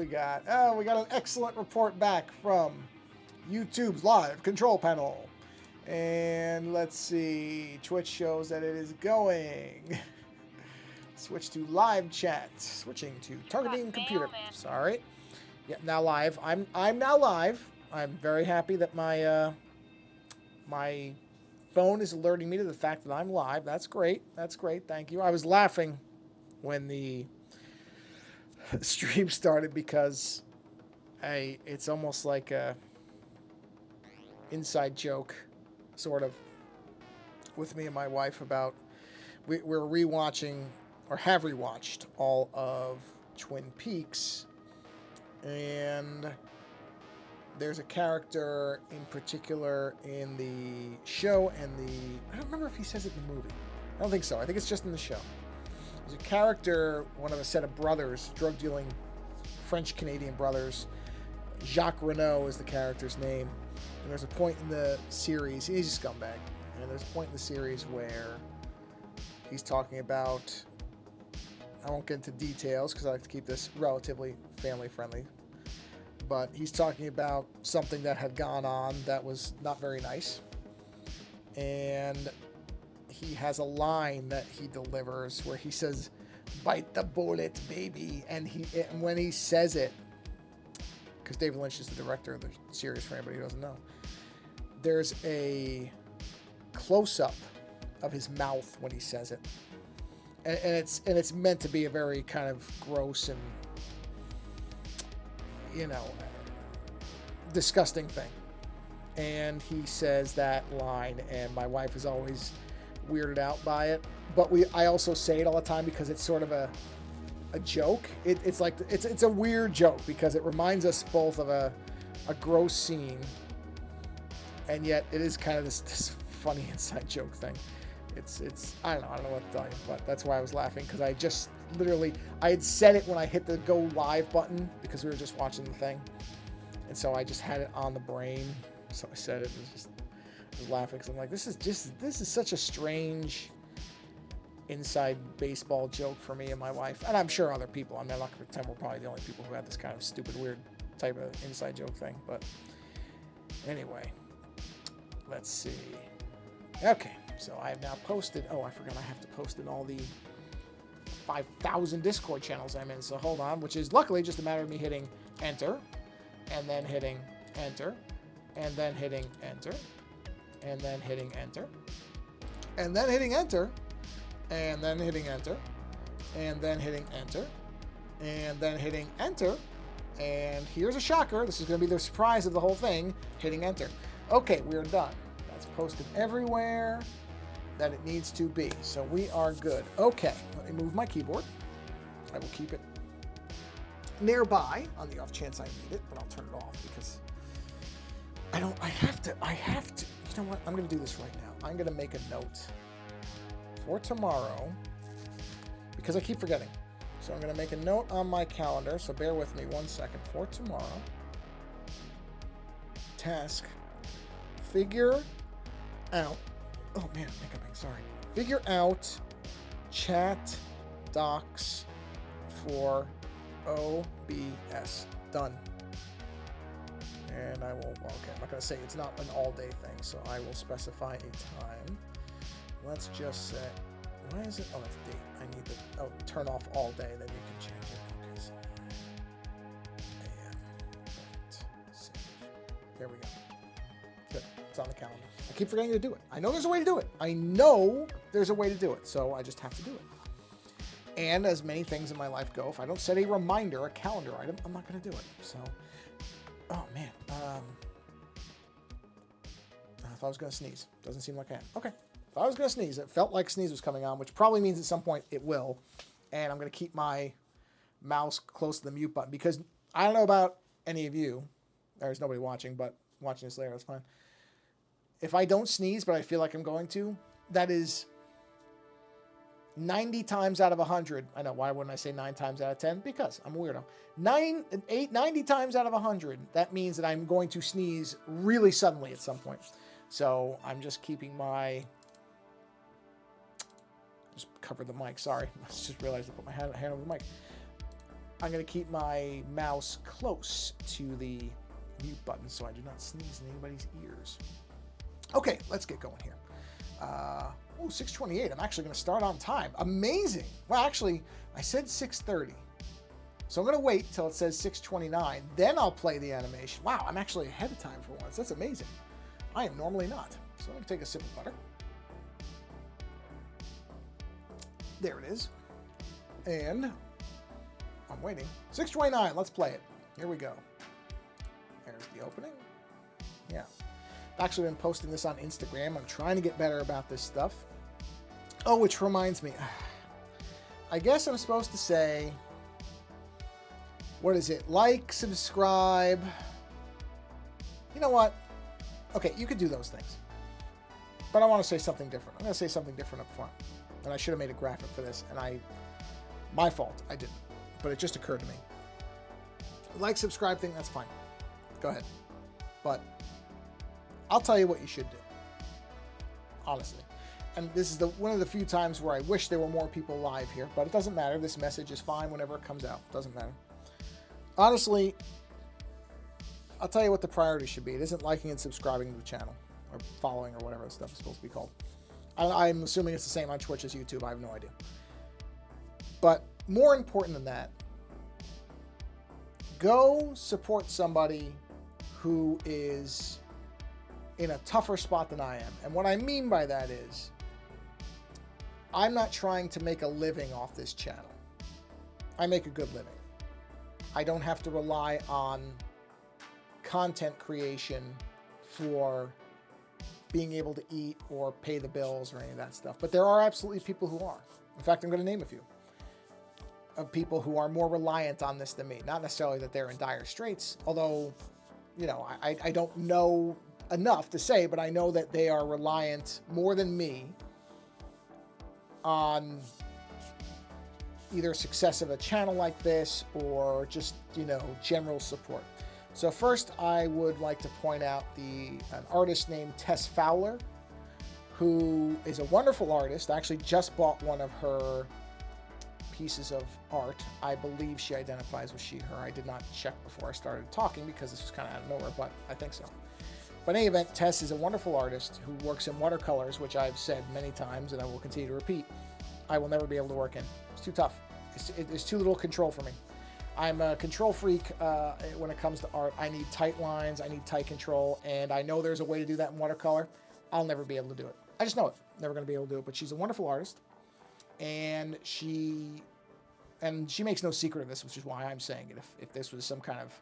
we got? Oh, we got an excellent report back from YouTube's live control panel. And let's see. Twitch shows that it is going. Switch to live chat. Switching to targeting computer. Sorry. Yeah, now live. I'm now live. I'm very happy that my phone is alerting me to the fact that I'm live. That's great. That's great. Thank you. I was laughing when the stream started because it's almost like a inside joke, sort of, with me and my wife about we're rewatching or have rewatched all of Twin Peaks, and there's a character in particular in the show and I don't remember if he says it in the movie. I don't think so. I think it's just in the show. There's a character, one of a set of brothers, drug-dealing French-Canadian brothers. Jacques Renault is the character's name. And there's a point in the series, he's a scumbag, and there's a point in the series where he's talking about, I won't get into details because I like to keep this relatively family-friendly, but he's talking about something that had gone on that was not very nice. And he has a line that he delivers where he says, "Bite the bullet, baby." And when he says it, because David Lynch is the director of the series, for anybody who doesn't know, there's a close-up of his mouth when he says it, and it's meant to be a very kind of gross and, disgusting thing. And he says that line, and my wife is always weirded out by it. But I also say it all the time because it's sort of a joke. It's like it's a weird joke because it reminds us both of a gross scene, and yet it is kind of this funny inside joke thing. It's I don't know what to tell you, but that's why I was laughing, because I just literally I had said it when I hit the go live button because we were just watching the thing, and so I just had it on the brain, so I said it. I was laughing because I'm like, this is such a strange inside baseball joke for me and my wife, and I'm sure other people. I'm not going to pretend we're probably the only people who had this kind of stupid, weird type of inside joke thing. But anyway, let's see. Okay, so I have now posted. Oh, I forgot I have to post in all the 5,000 Discord channels I'm in. So hold on, which is luckily just a matter of me hitting enter, and then hitting enter, and then hitting enter, and then hitting enter, and then hitting enter, and then hitting enter, and then hitting enter, and then hitting enter, and here's a shocker. This is going to be the surprise of the whole thing. Hitting enter. Okay, we're done. That's posted everywhere that it needs to be. So we are good. Okay, let me move my keyboard. I will keep it nearby on the off chance I need it, but I'll turn it off because I have to. You know what? I'm going to do this right now. I'm going to make a note for tomorrow because I keep forgetting. So I'm going to make a note on my calendar. So bear with me 1 second. For tomorrow, task, figure out. Oh man, hiccuping. Sorry. Figure out chat docs for OBS. Done. And I will, okay, I'm not going to say it's not an all-day thing, so I will specify a time. Let's just say, why is it, oh, it's date. I need to, turn off all day, then you can change it. Okay, so, AM, perfect, save. There we go. Good, it's on the calendar. I keep forgetting to do it. I know there's a way to do it. I know there's a way to do it, so I just have to do it. And as many things in my life go, if I don't set a reminder, a calendar item, I'm not going to do it. So, oh man. I thought I was going to sneeze. Doesn't seem like I am. Okay. If I was going to sneeze, it felt like sneeze was coming on, which probably means at some point it will. And I'm going to keep my mouse close to the mute button because I don't know about any of you. There's nobody watching, but watching this later, that's fine. If I don't sneeze, but I feel like I'm going to, that is 90 times out of 100. I know, why wouldn't I say 9 times out of 10? Because I'm a weirdo. 90 times out of 100, that means that I'm going to sneeze really suddenly at some point. So I'm just keeping my... Just covered the mic, sorry. I just realized I put my hand over the mic. I'm going to keep my mouse close to the mute button so I do not sneeze in anybody's ears. Okay, let's get going here. 6:28. I'm actually going to start on time. Amazing. Well, actually, I said 6:30. So I'm going to wait till it says 6:29. Then I'll play the animation. Wow, I'm actually ahead of time for once. That's amazing. I am normally not. So I'm going to take a sip of butter. There it is. And I'm waiting. 6:29. Let's play it. Here we go. There's the opening. Yeah. I've actually been posting this on Instagram. I'm trying to get better about this stuff. Oh, which reminds me. I guess I'm supposed to say, what is it? Like, subscribe. You know what? Okay, you could do those things. But I want to say something different. I'm going to say something different up front. And I should have made a graphic for this. And my fault, I didn't. But it just occurred to me. Like, subscribe thing, that's fine. Go ahead. But I'll tell you what you should do. Honestly. And this is one of the few times where I wish there were more people live here. But it doesn't matter. This message is fine whenever it comes out. It doesn't matter. Honestly, I'll tell you what the priority should be. It isn't liking and subscribing to the channel. Or following or whatever that stuff is supposed to be called. I'm assuming it's the same on Twitch as YouTube. I have no idea. But more important than that, go support somebody who is in a tougher spot than I am. And what I mean by that is, I'm not trying to make a living off this channel. I make a good living. I don't have to rely on content creation for being able to eat or pay the bills or any of that stuff. But there are absolutely people who are. In fact, I'm going to name a few of people who are more reliant on this than me. Not necessarily that they're in dire straits, although, you know, I don't know enough to say, but I know that they are reliant more than me on either success of a channel like this or just, you know, general support. So first, I would like to point out an artist named Tess Fowler, who is a wonderful artist. I actually just bought one of her pieces of art. I believe she identifies with she, her. I did not check before I started talking because this was kind of out of nowhere, but I think so. But in any event, Tess is a wonderful artist who works in watercolors, which I've said many times and I will continue to repeat. I will never be able to work in. It's too tough. It's too little control for me. I'm a control freak when it comes to art. I need tight lines, I need tight control, and I know there's a way to do that in watercolor. I'll never be able to do it. I just know it. Never going to be able to do it, but she's a wonderful artist, and she makes no secret of this, which is why I'm saying it. If this was some kind of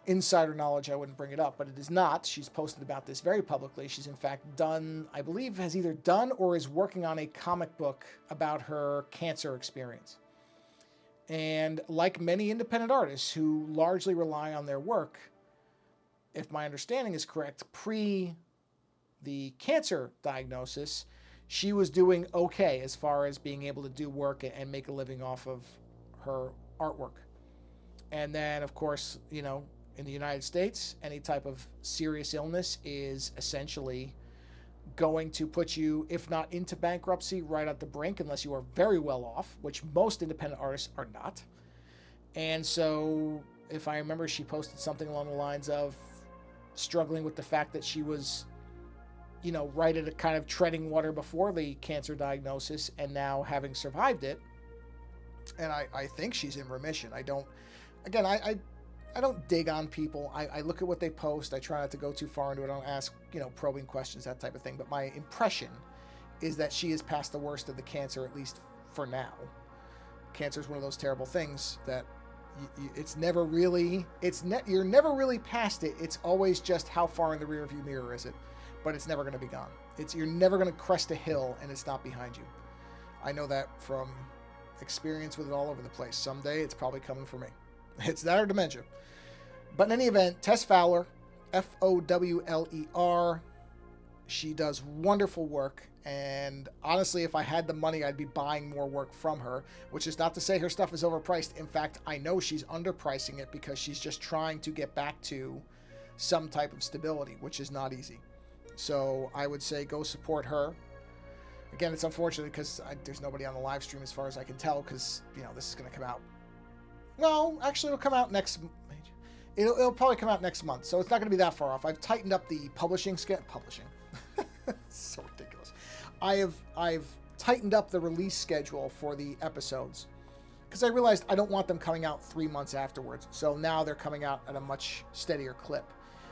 insider knowledge, I wouldn't bring it up, but it is not. She's posted about this very publicly. She's in fact done, I believe, has either done or is working on a comic book about her cancer experience. And like many independent artists who largely rely on their work, if my understanding is correct, pre the cancer diagnosis, she was doing okay as far as being able to do work and make a living off of her artwork. And then, of course, you know, in the United States, any type of serious illness is essentially going to put you, if not into bankruptcy, right at the brink, unless you are very well off, which most independent artists are not. And so, if I remember, she posted something along the lines of struggling with the fact that she was, you know, right at a kind of treading water before the cancer diagnosis, and now having survived it. And I think she's in remission. I don't dig on people. I look at what they post. I try not to go too far into it. I don't ask, you know, probing questions, that type of thing. But my impression is that she is past the worst of the cancer, at least for now. Cancer is one of those terrible things that it's never really, you're never really past it. It's always just how far in the rearview mirror is it. But it's never going to be gone. You're never going to crest a hill and it's not behind you. I know that from experience with it all over the place. Someday it's probably coming for me. It's that or dementia. But in any event, Tess Fowler, Fowler, she does wonderful work. And honestly, if I had the money, I'd be buying more work from her, which is not to say her stuff is overpriced. In fact, I know she's underpricing it because she's just trying to get back to some type of stability, which is not easy. So I would say go support her. Again, it's unfortunate because there's nobody on the live stream as far as I can tell, because, you know, this is going to come out Well, actually, it'll come out next. It'll probably come out next month, so it's not going to be that far off. I've tightened up the publishing schedule. Publishing, so ridiculous. I've tightened up the release schedule for the episodes because I realized I don't want them coming out 3 months afterwards. So now they're coming out at a much steadier clip.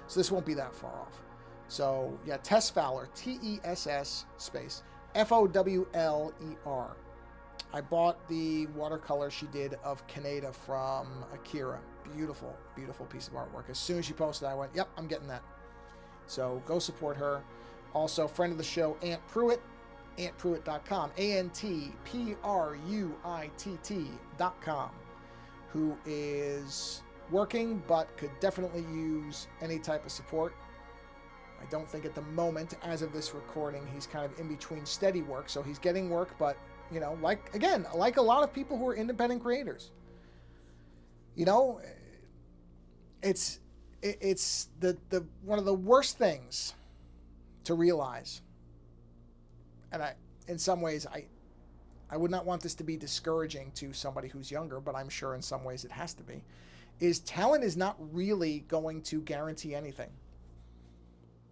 So this won't be that far off. So yeah, Tess Fowler, Tess space Fowler. I bought the watercolor she did of Kaneda from Akira. Beautiful, beautiful piece of artwork. As soon as she posted, I went, yep, I'm getting that. So go support her. Also, friend of the show, Aunt Pruitt, antpruitt.com, AntPruitt.com, who is working but could definitely use any type of support. I don't think at the moment, as of this recording, he's kind of in between steady work, so he's getting work, but you know, like a lot of people who are independent creators, you know, it's the one of the worst things to realize, and in some ways I would not want this to be discouraging to somebody who's younger, but I'm sure in some ways it has to be, is talent is not really going to guarantee anything.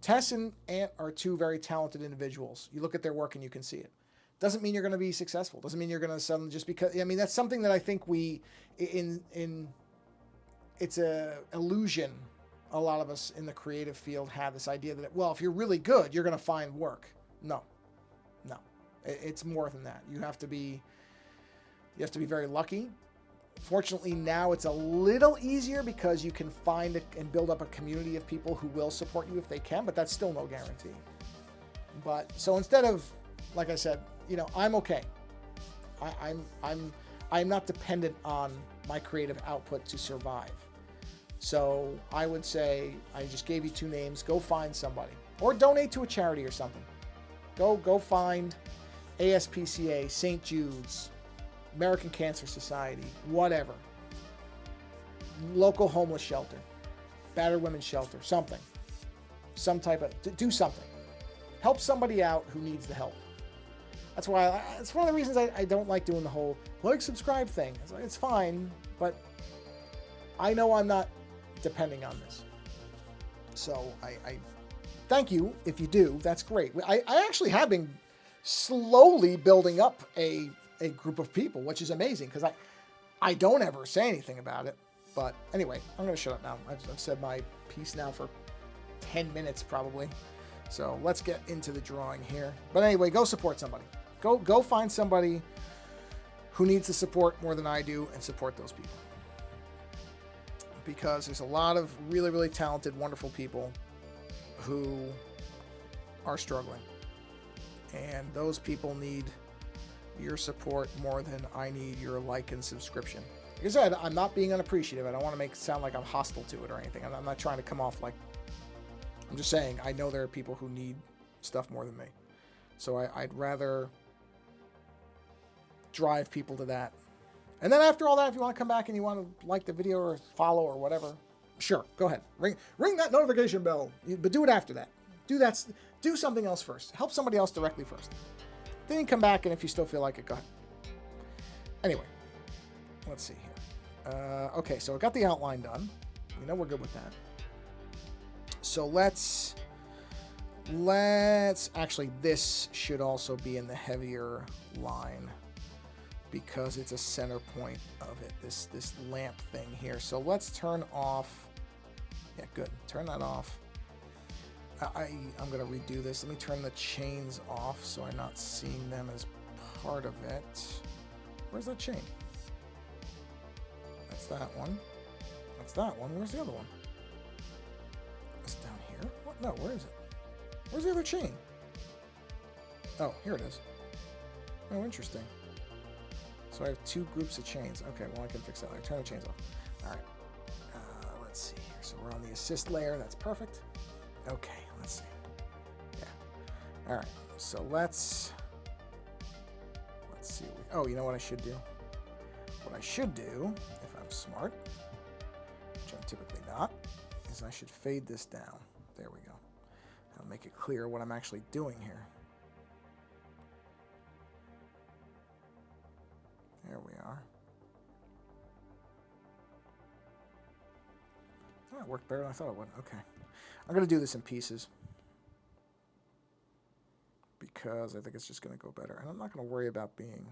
Tess and Ant are two very talented individuals. You look at their work and you can see it. Doesn't mean you're going to be successful. Doesn't mean you're going to suddenly just because. I mean, that's something that I think it's a illusion. A lot of us in the creative field have this idea that, well, if you're really good, you're going to find work. No. It's more than that. You have to be very lucky. Fortunately, now it's a little easier because you can find and build up a community of people who will support you if they can, but that's still no guarantee. But so instead of, like I said, you know, I'm okay. I'm not dependent on my creative output to survive. So I would say, I just gave you 2 names. Go find somebody or donate to a charity or something. Go find ASPCA, St. Jude's, American Cancer Society, whatever. Local homeless shelter, battered women's shelter, something. Some type of, do something. Help somebody out who needs the help. That's why, it's one of the reasons I don't like doing the whole like, subscribe thing. It's fine, but I know I'm not depending on this. So I thank you if you do. That's great. I actually have been slowly building up a group of people, which is amazing because I don't ever say anything about it. But anyway, I'm going to shut up now. I've said my piece now for 10 minutes probably. So let's get into the drawing here. But anyway, go support somebody. Go find somebody who needs the support more than I do and support those people. Because there's a lot of really, really talented, wonderful people who are struggling. And those people need your support more than I need your like and subscription. Like I said, I'm not being unappreciative. I don't want to make it sound like I'm hostile to it or anything. I'm not trying to come off like... I'm just saying, I know there are people who need stuff more than me. So I'd rather drive people to that. And then after all that, if you want to come back and you want to like the video or follow or whatever, sure, go ahead. Ring that notification bell. But do it after that. Do something else first. Help somebody else directly first. Then you come back, and if you still feel like it, go ahead. Anyway, let's see here. Okay, so I got the outline done. You know we're good with that. So let's actually, this should also be in the heavier line because it's a center point of it, this lamp thing here. So let's turn off, yeah, good, turn that off. I'm gonna redo this. Let me turn the chains off so I'm not seeing them as part of it. Where's that chain? That's that one. That's that one. Where's the other one? It's down here? What? No, where is it? Where's the other chain? Oh, here it is. Oh, interesting. So I have 2 groups of chains. Okay, well, I can fix that. I turn the chains off. All right. Let's see here. So we're on the assist layer. That's perfect. Okay, let's see. Yeah. All right. So let's see. Oh, you know what I should do? What I should do, if I'm smart, which I'm typically not, is I should fade this down. There we go. That'll make it clear what I'm actually doing here. There we are. That worked better than I thought it would. Okay. I'm going to do this in pieces, because I think it's just going to go better. And I'm not going to worry about being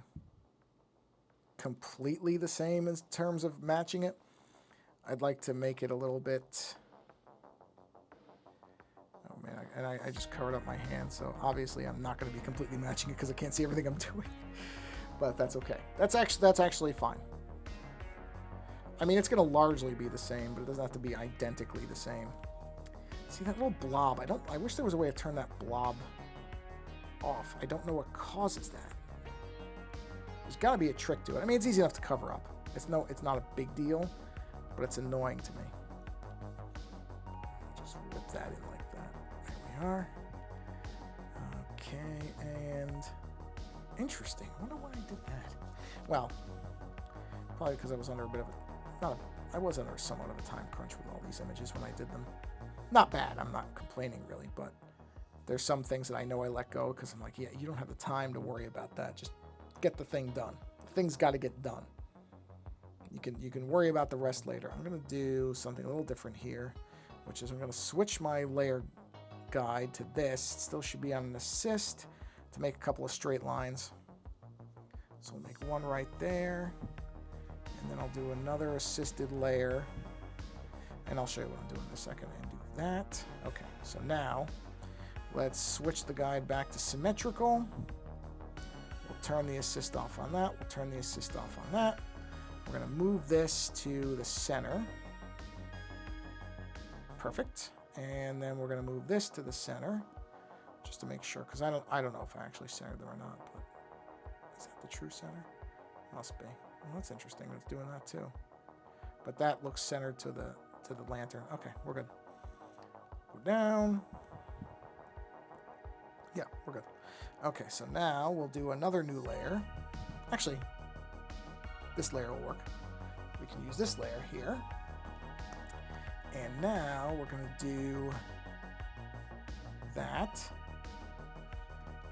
completely the same in terms of matching it. I'd like to make it a little bit... Oh, man. And I just covered up my hand, so obviously I'm not going to be completely matching it because I can't see everything I'm doing. But that's okay. That's actually fine. I mean, it's going to largely be the same, but it doesn't have to be identically the same. See that little blob? I wish there was a way to turn that blob off. I don't know what causes that. There's got to be a trick to it. I mean, it's easy enough to cover up. It's not a big deal, but it's annoying to me. Just whip that in like that. There we are. Okay, and interesting. I wonder why I did that. Well, probably because I was under a bit of I was under somewhat of a time crunch with all these images when I did them. Not bad. I'm not complaining really, but there's some things that I know I let go because I'm like, yeah, you don't have the time to worry about that. Just get the thing done. The thing's got to get done. You can worry about the rest later. I'm going to do something a little different here, which is I'm going to switch my layer guide to this. It still should be on an assist to make a couple of straight lines. So we'll make one right there, and then I'll do another assisted layer, and I'll show you what I'm doing in a second, and do that. Okay, so now let's switch the guide back to symmetrical. We'll turn the assist off on that. We'll turn the assist off on that. We're going to move this to the center. Perfect. And then we're going to move this to the center, just to make sure, because I don't know if I actually centered them or not, but is that the true center? Must be. Well, that's interesting. It's doing that too. But that looks centered to the lantern. Okay, we're good. Go down. Yeah, we're good. Okay, so now we'll do another new layer. Actually, this layer will work. We can use this layer here. And now we're going to do that.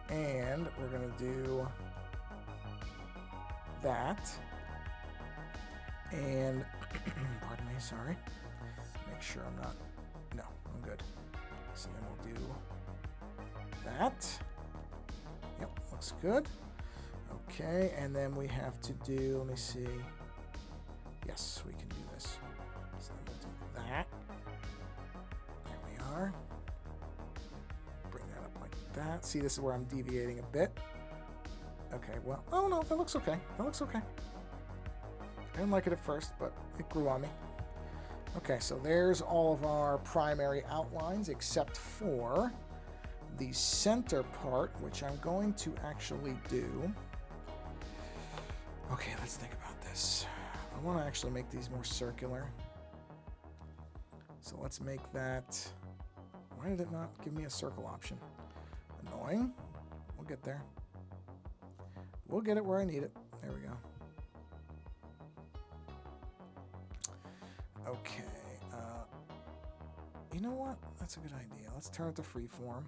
And we're going to do that. And, pardon me, sorry. Make sure I'm not, no, I'm good. So then we'll do that. Yep, looks good. Okay, and then we have to do, let me see. Yes, we can do this. So then we'll do that. There we are. Bring that up like that. See, this is where I'm deviating a bit. Okay, well, oh no, that looks okay. That looks okay. I didn't like it at first, but it grew on me. Okay, so there's all of our primary outlines except for the center part, which I'm going to actually do. Okay, let's think about this. I want to actually make these more circular. So let's make that... Why did it not give me a circle option? Annoying. We'll get there. We'll get it where I need it. There we go. Okay. You know what? That's a good idea. Let's turn it to freeform.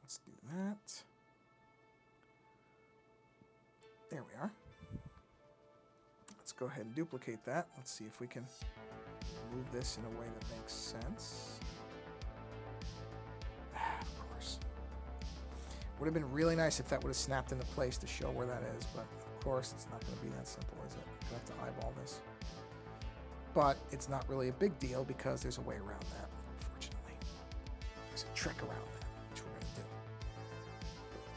Let's do that. There we are. Let's go ahead and duplicate that. Let's see if we can move this in a way that makes sense. Of course. Would have been really nice if that would have snapped into place to show where that is, but of course it's not going to be that simple, is it? I have to eyeball this. But it's not really a big deal because there's a way around that, unfortunately. There's a trick around that, which we're going to do.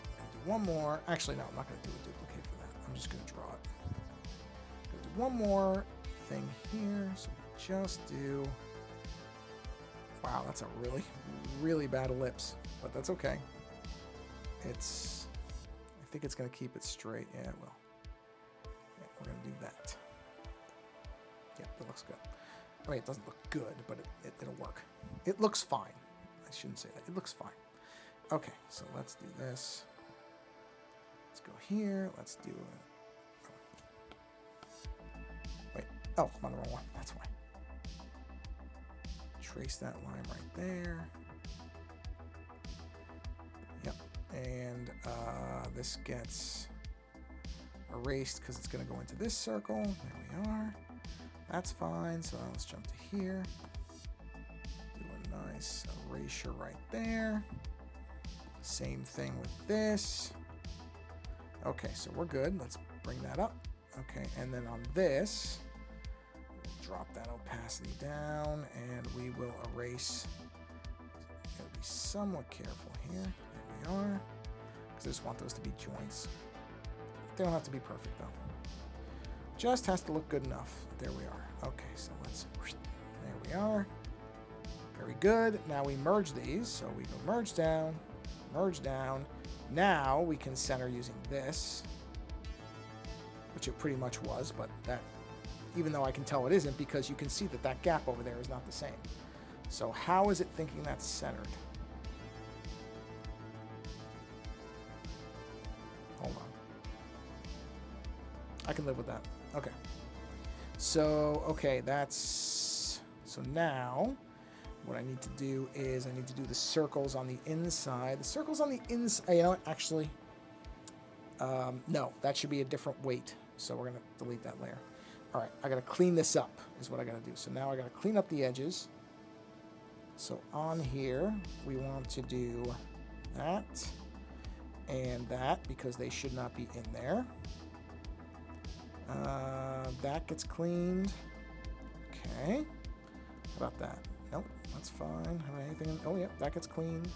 I'm going to do one more. Actually, no, I'm not going to do a duplicate for that. I'm just going to draw it. I'm going to do one more thing here. So we'll just do... Wow, that's a really, really bad ellipse, but that's okay. I think it's going to keep it straight. Yeah, it will. Yeah, we're going to do that. Yeah, it looks good. I mean, it doesn't look good, but it'll work. It looks fine. I shouldn't say that. It looks fine. Okay, so let's do this. Let's go here. Let's do it. Wait. Oh, I'm on the wrong one. That's why. Trace that line right there. Yep. And this gets erased because it's going to go into this circle. There we are. That's fine. So let's jump to here. Do a nice erasure right there. Same thing with this. Okay, so we're good. Let's bring that up. Okay, and then on this, we'll drop that opacity down, and we will erase. Gotta be somewhat careful here. There we are. Because I just want those to be joints. They don't have to be perfect, though. Just has to look good enough. There we are. Okay, so let's... There we are. Very good. Now we merge these. So we go merge down, merge down. Now we can center using this, which it pretty much was, but that, even though I can tell it isn't, because you can see that that gap over there is not the same. So how is it thinking that's centered? Hold on. I can live with that. Okay. So, okay, that's... So now, what I need to do is I need to do the circles on the inside. The circles on the inside... You know what? Actually, no. That should be a different weight. So we're going to delete that layer. All right. I got to clean this up is what I got to do. So now I got to clean up the edges. So on here, we want to do that and that because they should not be in there. That gets cleaned. Okay. How about that? Nope, that's fine. Have anything? Oh, yeah, that gets cleaned.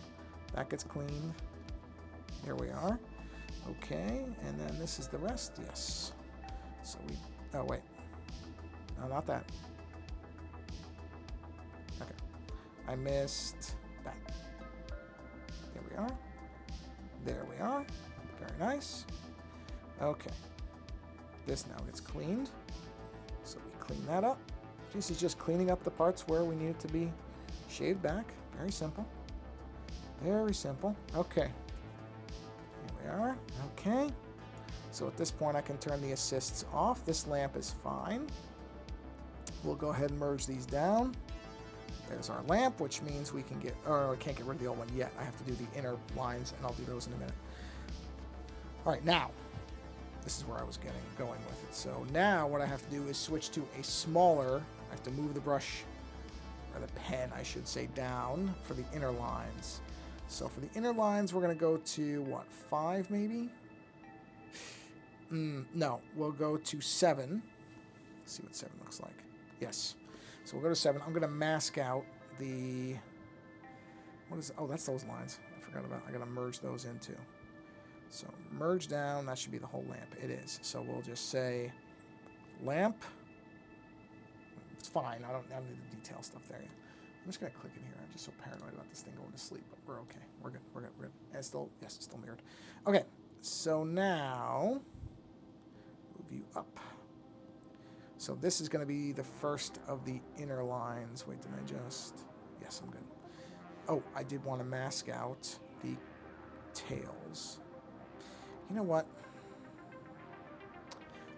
That gets cleaned. Here we are. Okay, and then this is the rest. Yes. So we... Oh, wait. No, not that. Okay. I missed that. There we are. There we are. Very nice. Okay. This now gets cleaned. So we clean that up. This is just cleaning up the parts where we need it to be shaved back. Very simple. Very simple. Okay. Here we are. Okay. So at this point, I can turn the assists off. This lamp is fine. We'll go ahead and merge these down. There's our lamp, which means we can get... Oh, I can't get rid of the old one yet. I have to do the inner lines, and I'll do those in a minute. All right, now... This is where I was going with it. So now what I have to do is switch to a smaller... I have to move the brush, or the pen, I should say, down for the inner lines. So for the inner lines, we're going to go to, what, 5 maybe? No, we'll go to 7. Let's see what 7 looks like. Yes. So we'll go to 7. I'm going to mask out the... What is... Oh, that's those lines. I forgot about... I got to merge those into... So merge down, that should be the whole lamp. It is. So we'll just say lamp. It's fine. I don't need the detail stuff there yet. I'm just going to click in here. I'm just so paranoid about this thing going to sleep, but we're okay. We're good. We're good. We're good. And it's still, yes, it's still mirrored. Okay. So now move you up. So this is going to be the first of the inner lines. Wait, did I just... Yes, I'm good. Oh, I did want to mask out the tails. You know what?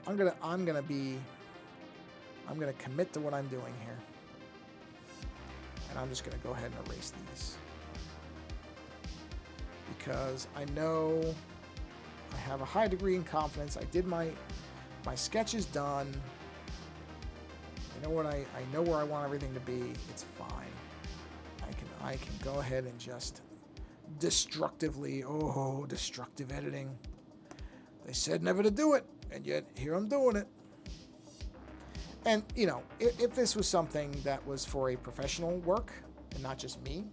I'm gonna commit to what I'm doing here. And I'm just gonna go ahead and erase these. Because I know I have a high degree of confidence. I did my sketch is done. I know what I know where I want everything to be. It's fine. I can go ahead and just destructively, destructive editing. They said never to do it, and yet here I'm doing it. And, you know, if this was something that was for a professional work, and not just me,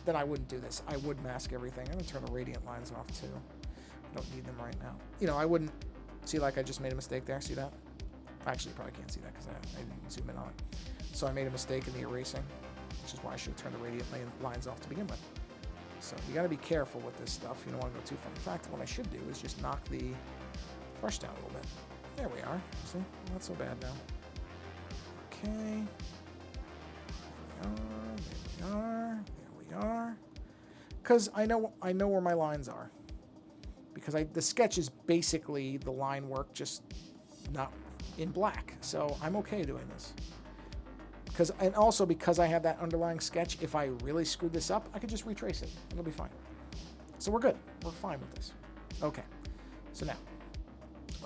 then I wouldn't do this. I would mask everything. I'm going to turn the radiant lines off, too. I don't need them right now. You know, I wouldn't... See, like, I just made a mistake there. See that? Actually, you probably can't see that because I didn't zoom in on it. So I made a mistake in the erasing, which is why I should have turned the radiant lines off to begin with. So you got to be careful with this stuff. You don't want to go too far. In fact, what I should do is just knock the brush down a little bit. There we are. See? Not so bad now. Okay. There we are. There we are. Because I know where my lines are. Because the sketch is basically the line work, just not in black. So I'm okay doing this. And also because I have that underlying sketch, if I really screwed this up, I could just retrace it. It'll be fine. So we're good. We're fine with this. Okay. So now,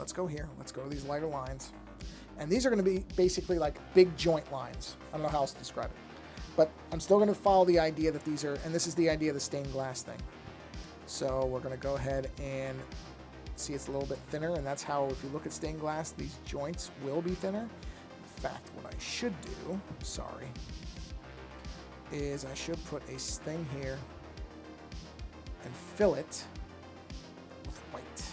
Let's go here. Let's go to these lighter lines. And these are going to be basically like big joint lines. I don't know how else to describe it. But I'm still going to follow the idea that these are, and this is the idea of the stained glass thing. So we're going to go ahead and see it's a little bit thinner, and that's how, if you look at stained glass, these joints will be thinner. In fact, what I should do, sorry, is I should put a thing here and fill it with white.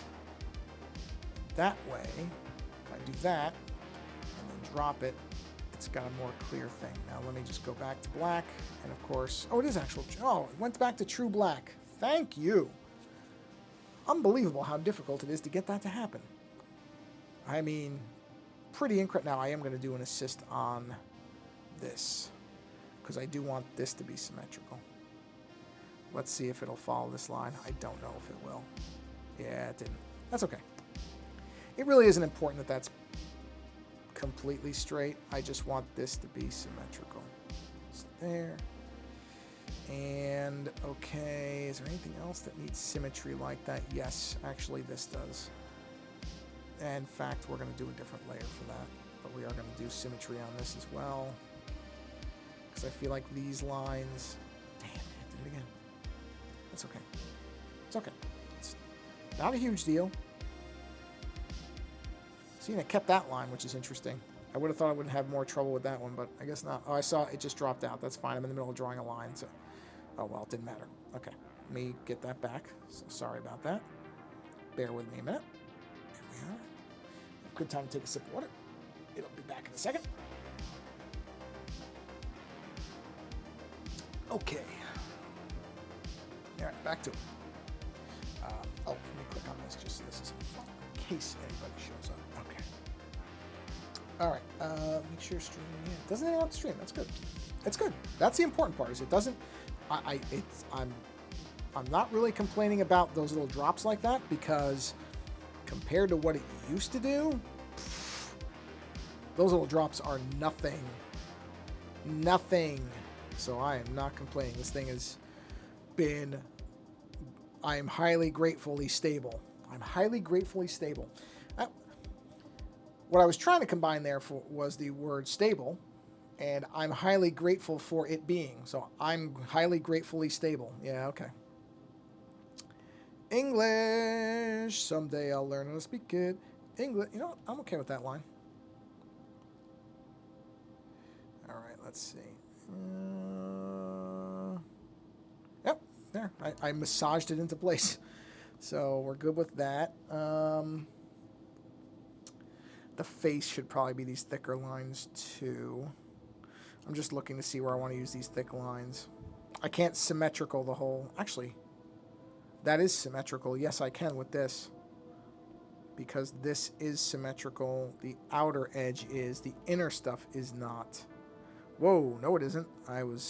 That way, if I do that and then drop it, it's got a more clear thing. Now let me just go back to black, and of course, oh, it is actual, oh, it went back to true black. Thank you. Unbelievable how difficult it is to get that to happen. I mean, pretty incredible. Now I am going to do an assist on this, because I do want this to be symmetrical. Let's see if it'll follow this line. I don't know if it will. Yeah, it didn't. That's okay. It really isn't important that that's completely straight. I just want this to be symmetrical. So there. And, okay, is there anything else that needs symmetry like that? Yes, actually this does. And in fact, we're going to do a different layer for that. But we are going to do symmetry on this as well. Because I feel like these lines... Damn, I did it again. That's okay. It's okay. It's not a huge deal. See, and I kept that line, which is interesting. I would have thought I wouldn't have more trouble with that one, but I guess not. Oh, I saw it just dropped out. That's fine. I'm in the middle of drawing a line, so... Oh, well, it didn't matter. Okay. Let me get that back. So sorry about that. Bear with me a minute. There we are. Good time to take a sip of water. It'll be back in a second. Okay. All right, back to it. Oh, let me click on this just so this is in case anybody shows up. Okay. All right. Make sure stream. Yeah, it doesn't interrupt the stream. That's good. It's good. That's the important part. Is it doesn't. I'm not really complaining about those little drops like that, because compared to what it used to do, those little drops are nothing. Nothing. So I am not complaining. This thing has been, I am highly gratefully stable. I'm highly gratefully stable. What I was trying to combine there was the word stable, and I'm highly grateful for it being. So I'm highly gratefully stable. Yeah, okay. English. Someday I'll learn how to speak it. English. You know what? I'm okay with that line. All right, let's see. Yep, there. I massaged it into place. So we're good with that. The face should probably be these thicker lines too. I'm just looking to see where I want to use these thick lines. I can't symmetrical the whole... Actually, that is symmetrical. Yes, I can with this. Because this is symmetrical. The outer edge is. The inner stuff is not. Whoa, no it isn't. No.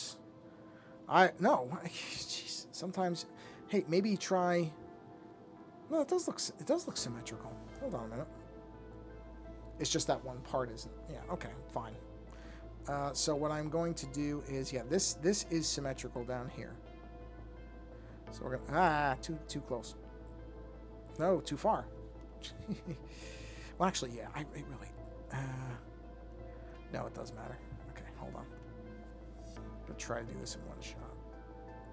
Jeez. Sometimes... Hey, maybe try... No, it does look symmetrical. Hold on a minute. It's just that one part isn't. Yeah, okay, fine. So what I'm going to do is, yeah, this is symmetrical down here. So we're gonna too close. No, too far. Well, actually, yeah, it really. No, it does matter. Okay, hold on. I'm gonna try to do this in one shot.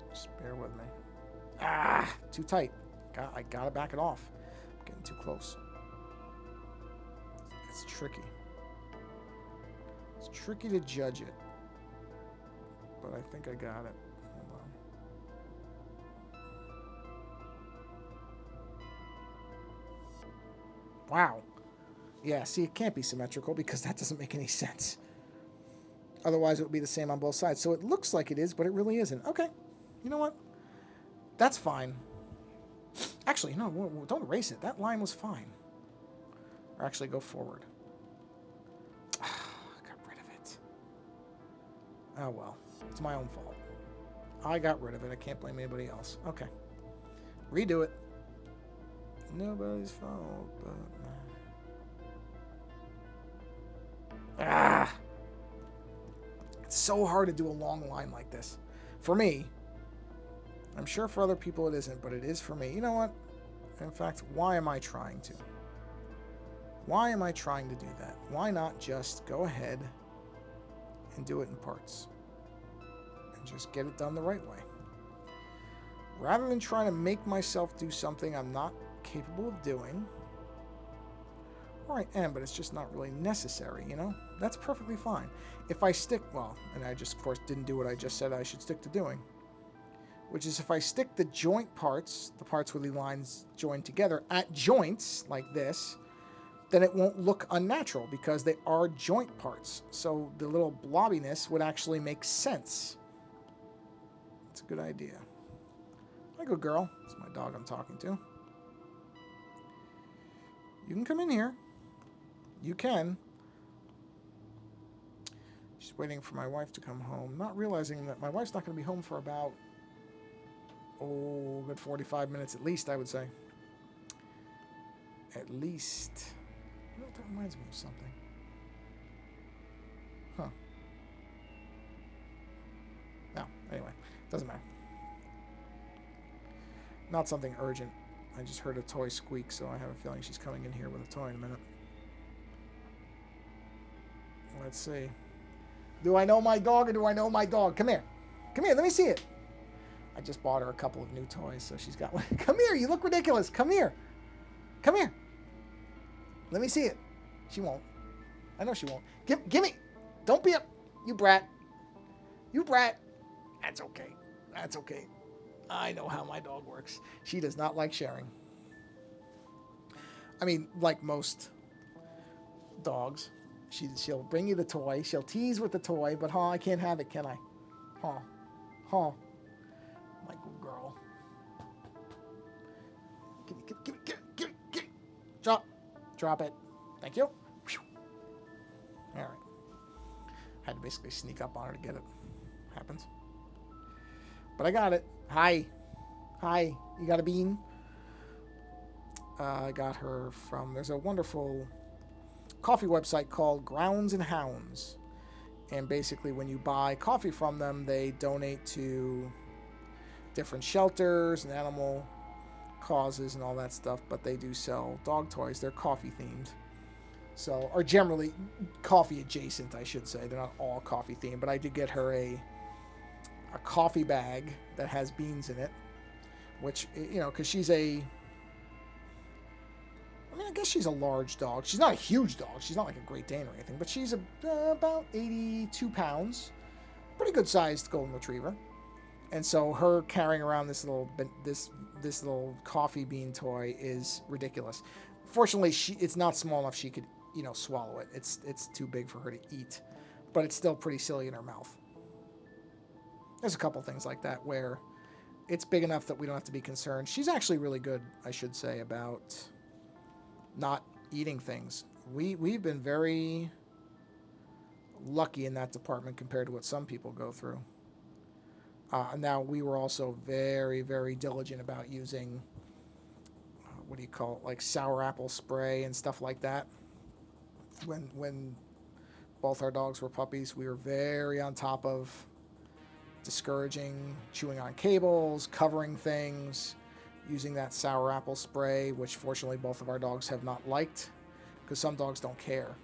Just bear with me. Too tight. I gotta back it off. I'm getting too close. It's tricky. It's tricky to judge it. But I think I got it. Hold on. Wow. Yeah, see, it can't be symmetrical because that doesn't make any sense. Otherwise, it would be the same on both sides. So it looks like it is, but it really isn't. Okay. You know what? That's fine. Actually, no, don't erase it. That line was fine. Or actually, go forward. Got rid of it. Oh, well. It's my own fault. I got rid of it. I can't blame anybody else. Okay. Redo it. Nobody's fault, but... It's so hard to do a long line like this. For me. I'm sure for other people it isn't, but it is for me. You know what? In fact, why am I trying to? Why am I trying to do that? Why not just go ahead and do it in parts? And just get it done the right way. Rather than trying to make myself do something I'm not capable of doing. Or I am, but it's just not really necessary, you know? That's perfectly fine. If I stick, well, and I just, of course, didn't do what I just said I should stick to doing. Which is if I stick the joint parts, the parts where the lines join together, at joints, like this, then it won't look unnatural because they are joint parts. So the little blobbiness would actually make sense. It's a good idea. Hi, good girl. It's my dog I'm talking to. You can come in here. You can. She's waiting for my wife to come home, not realizing that my wife's not going to be home for about, good 45 minutes at least, I would say. At least. You know, that reminds me of something. Huh. No, anyway, doesn't matter. Not something urgent. I just heard a toy squeak, so I have a feeling she's coming in here with a toy in a minute. Let's see. Do I know my dog or do I know my dog? Come here. Come here, let me see it. I just bought her a couple of new toys, so she's got one. Come here, you look ridiculous. Come here. Come here. Let me see it. She won't. I know she won't. Give me. Don't be up. You brat. You brat. That's okay. That's okay. I know how my dog works. She does not like sharing. I mean, like most dogs. She'll bring you the toy. She'll tease with the toy, but I can't have it, can I? My good girl. Give it. Drop it. Thank you. All right. Had to basically sneak up on her to get it. Happens. But I got it. Hi. You got a bean? I got her from, there's a wonderful coffee website called Grounds and Hounds. And basically when you buy coffee from them, they donate to different shelters and animal causes and all that stuff. But they do sell dog toys. They're coffee themed. So, or generally coffee adjacent, I should say. They're not all coffee themed. But I did get her a coffee bag that has beans in it. Which, you know, because she's I guess she's a large dog. She's not a huge dog. She's not like a Great Dane or anything. But she's about 82 pounds. Pretty good sized golden retriever. And so her carrying around this little coffee bean toy is ridiculous. Fortunately, it's not small enough she could, swallow it. It's too big for her to eat. But it's still pretty silly in her mouth. There's a couple things like that where it's big enough that we don't have to be concerned. She's actually really good, I should say, about not eating things. We've been very lucky in that department compared to what some people go through. Now, we were also very, very diligent about using, like sour apple spray and stuff like that. When both our dogs were puppies, we were very on top of discouraging chewing on cables, covering things, using that sour apple spray, which fortunately both of our dogs have not liked, because some dogs don't care.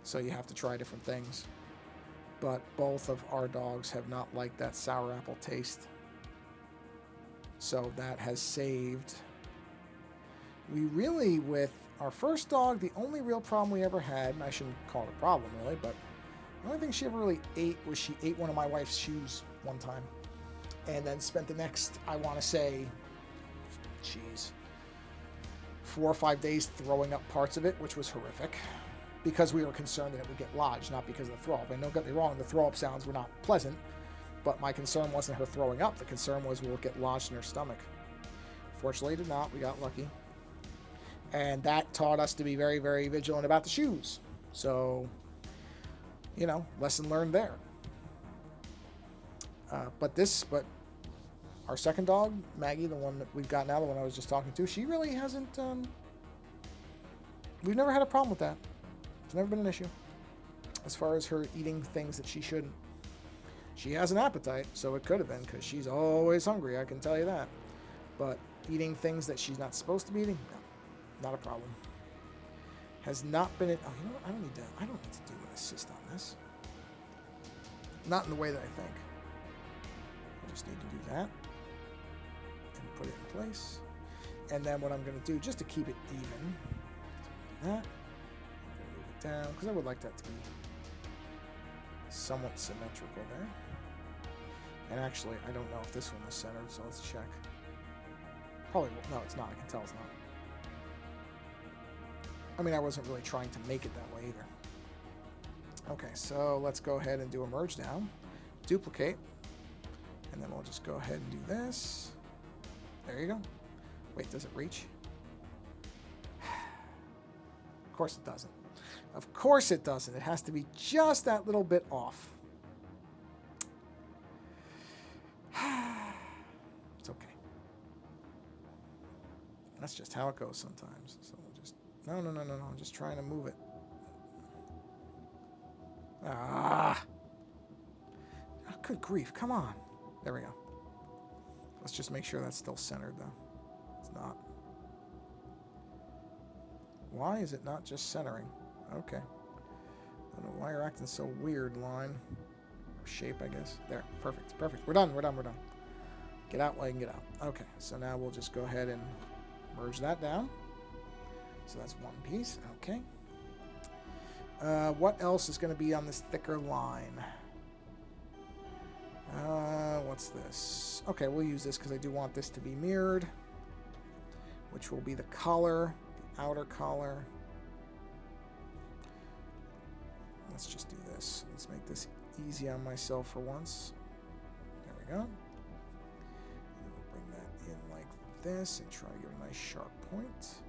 So you have to try different things. But both of our dogs have not liked that sour apple taste. So that has saved. We really, with our first dog, the only real problem we ever had, and I shouldn't call it a problem really, but the only thing she ever really ate was she ate one of my wife's shoes one time. And then spent the next, I want to say, 4 or 5 days throwing up parts of it, which was horrific. Because we were concerned that it would get lodged, not because of the throw up. And don't get me wrong, the throw up sounds were not pleasant, but my concern wasn't her throwing up. The concern was will it get lodged in her stomach. Fortunately, it did not. We got lucky. And that taught us to be very, very vigilant about the shoes. So, lesson learned there. But our second dog, Maggie, the one that we've got now, the one I was just talking to, she really hasn't, we've never had a problem with that. It's never been an issue. As far as her eating things that she shouldn't. She has an appetite, so it could have been, because she's always hungry, I can tell you that. But eating things that she's not supposed to be eating, no, not a problem. has not been. Oh, you know what? I don't need to do an assist on this. Not in the way that I think. I just need to do that and put it in place. And then what I'm going to do, just to keep it even, do that. I'm going to move it down because I would like that to be somewhat symmetrical there. And actually, I don't know if this one is centered, so let's check. Probably, no, it's not. I can tell it's not. I mean, I wasn't really trying to make it that way either. Okay, so let's go ahead and do a merge down. Duplicate. And then we'll just go ahead and do this. There you go. Wait, does it reach? Of course it doesn't. Of course it doesn't. It has to be just that little bit off. It's okay. That's just how it goes sometimes. So we'll just... No. I'm just trying to move it. Ah! Oh, good grief. Come on. There we go. Let's just make sure that's still centered, though. It's not. Why is it not just centering? Okay. I don't know why you're acting so weird, line. Or shape, I guess. There. Perfect. Perfect. We're done. Get out while you can get out. Okay. So now we'll just go ahead and merge that down. So that's one piece. Okay. What else is going to be on this thicker line? What's this? Okay, we'll use this because I do want this to be mirrored, which will be the collar, the outer collar. Let's just do this. Let's make this easy on myself for once. There we go. And we'll bring that in like this and try to get a nice sharp point.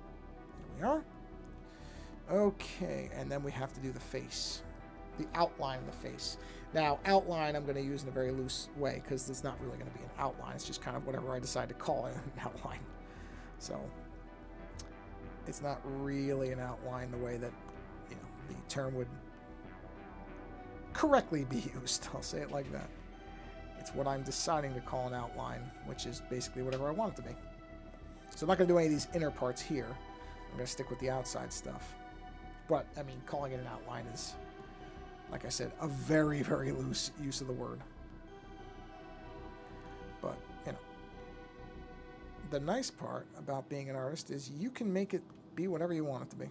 There we are. Okay, and then we have to do the face. The outline of the face. Now, outline I'm going to use in a very loose way because it's not really going to be an outline. It's just kind of whatever I decide to call it an outline. So, it's not really an outline the way that, you know, the term would correctly be used. I'll say it like that. It's what I'm deciding to call an outline, which is basically whatever I want it to be. So I'm not going to do any of these inner parts here. I'm going to stick with the outside stuff. But, I mean, calling it an outline is, like I said, a very, very loose use of the word. But, you know, the nice part about being an artist is you can make it be whatever you want it to be.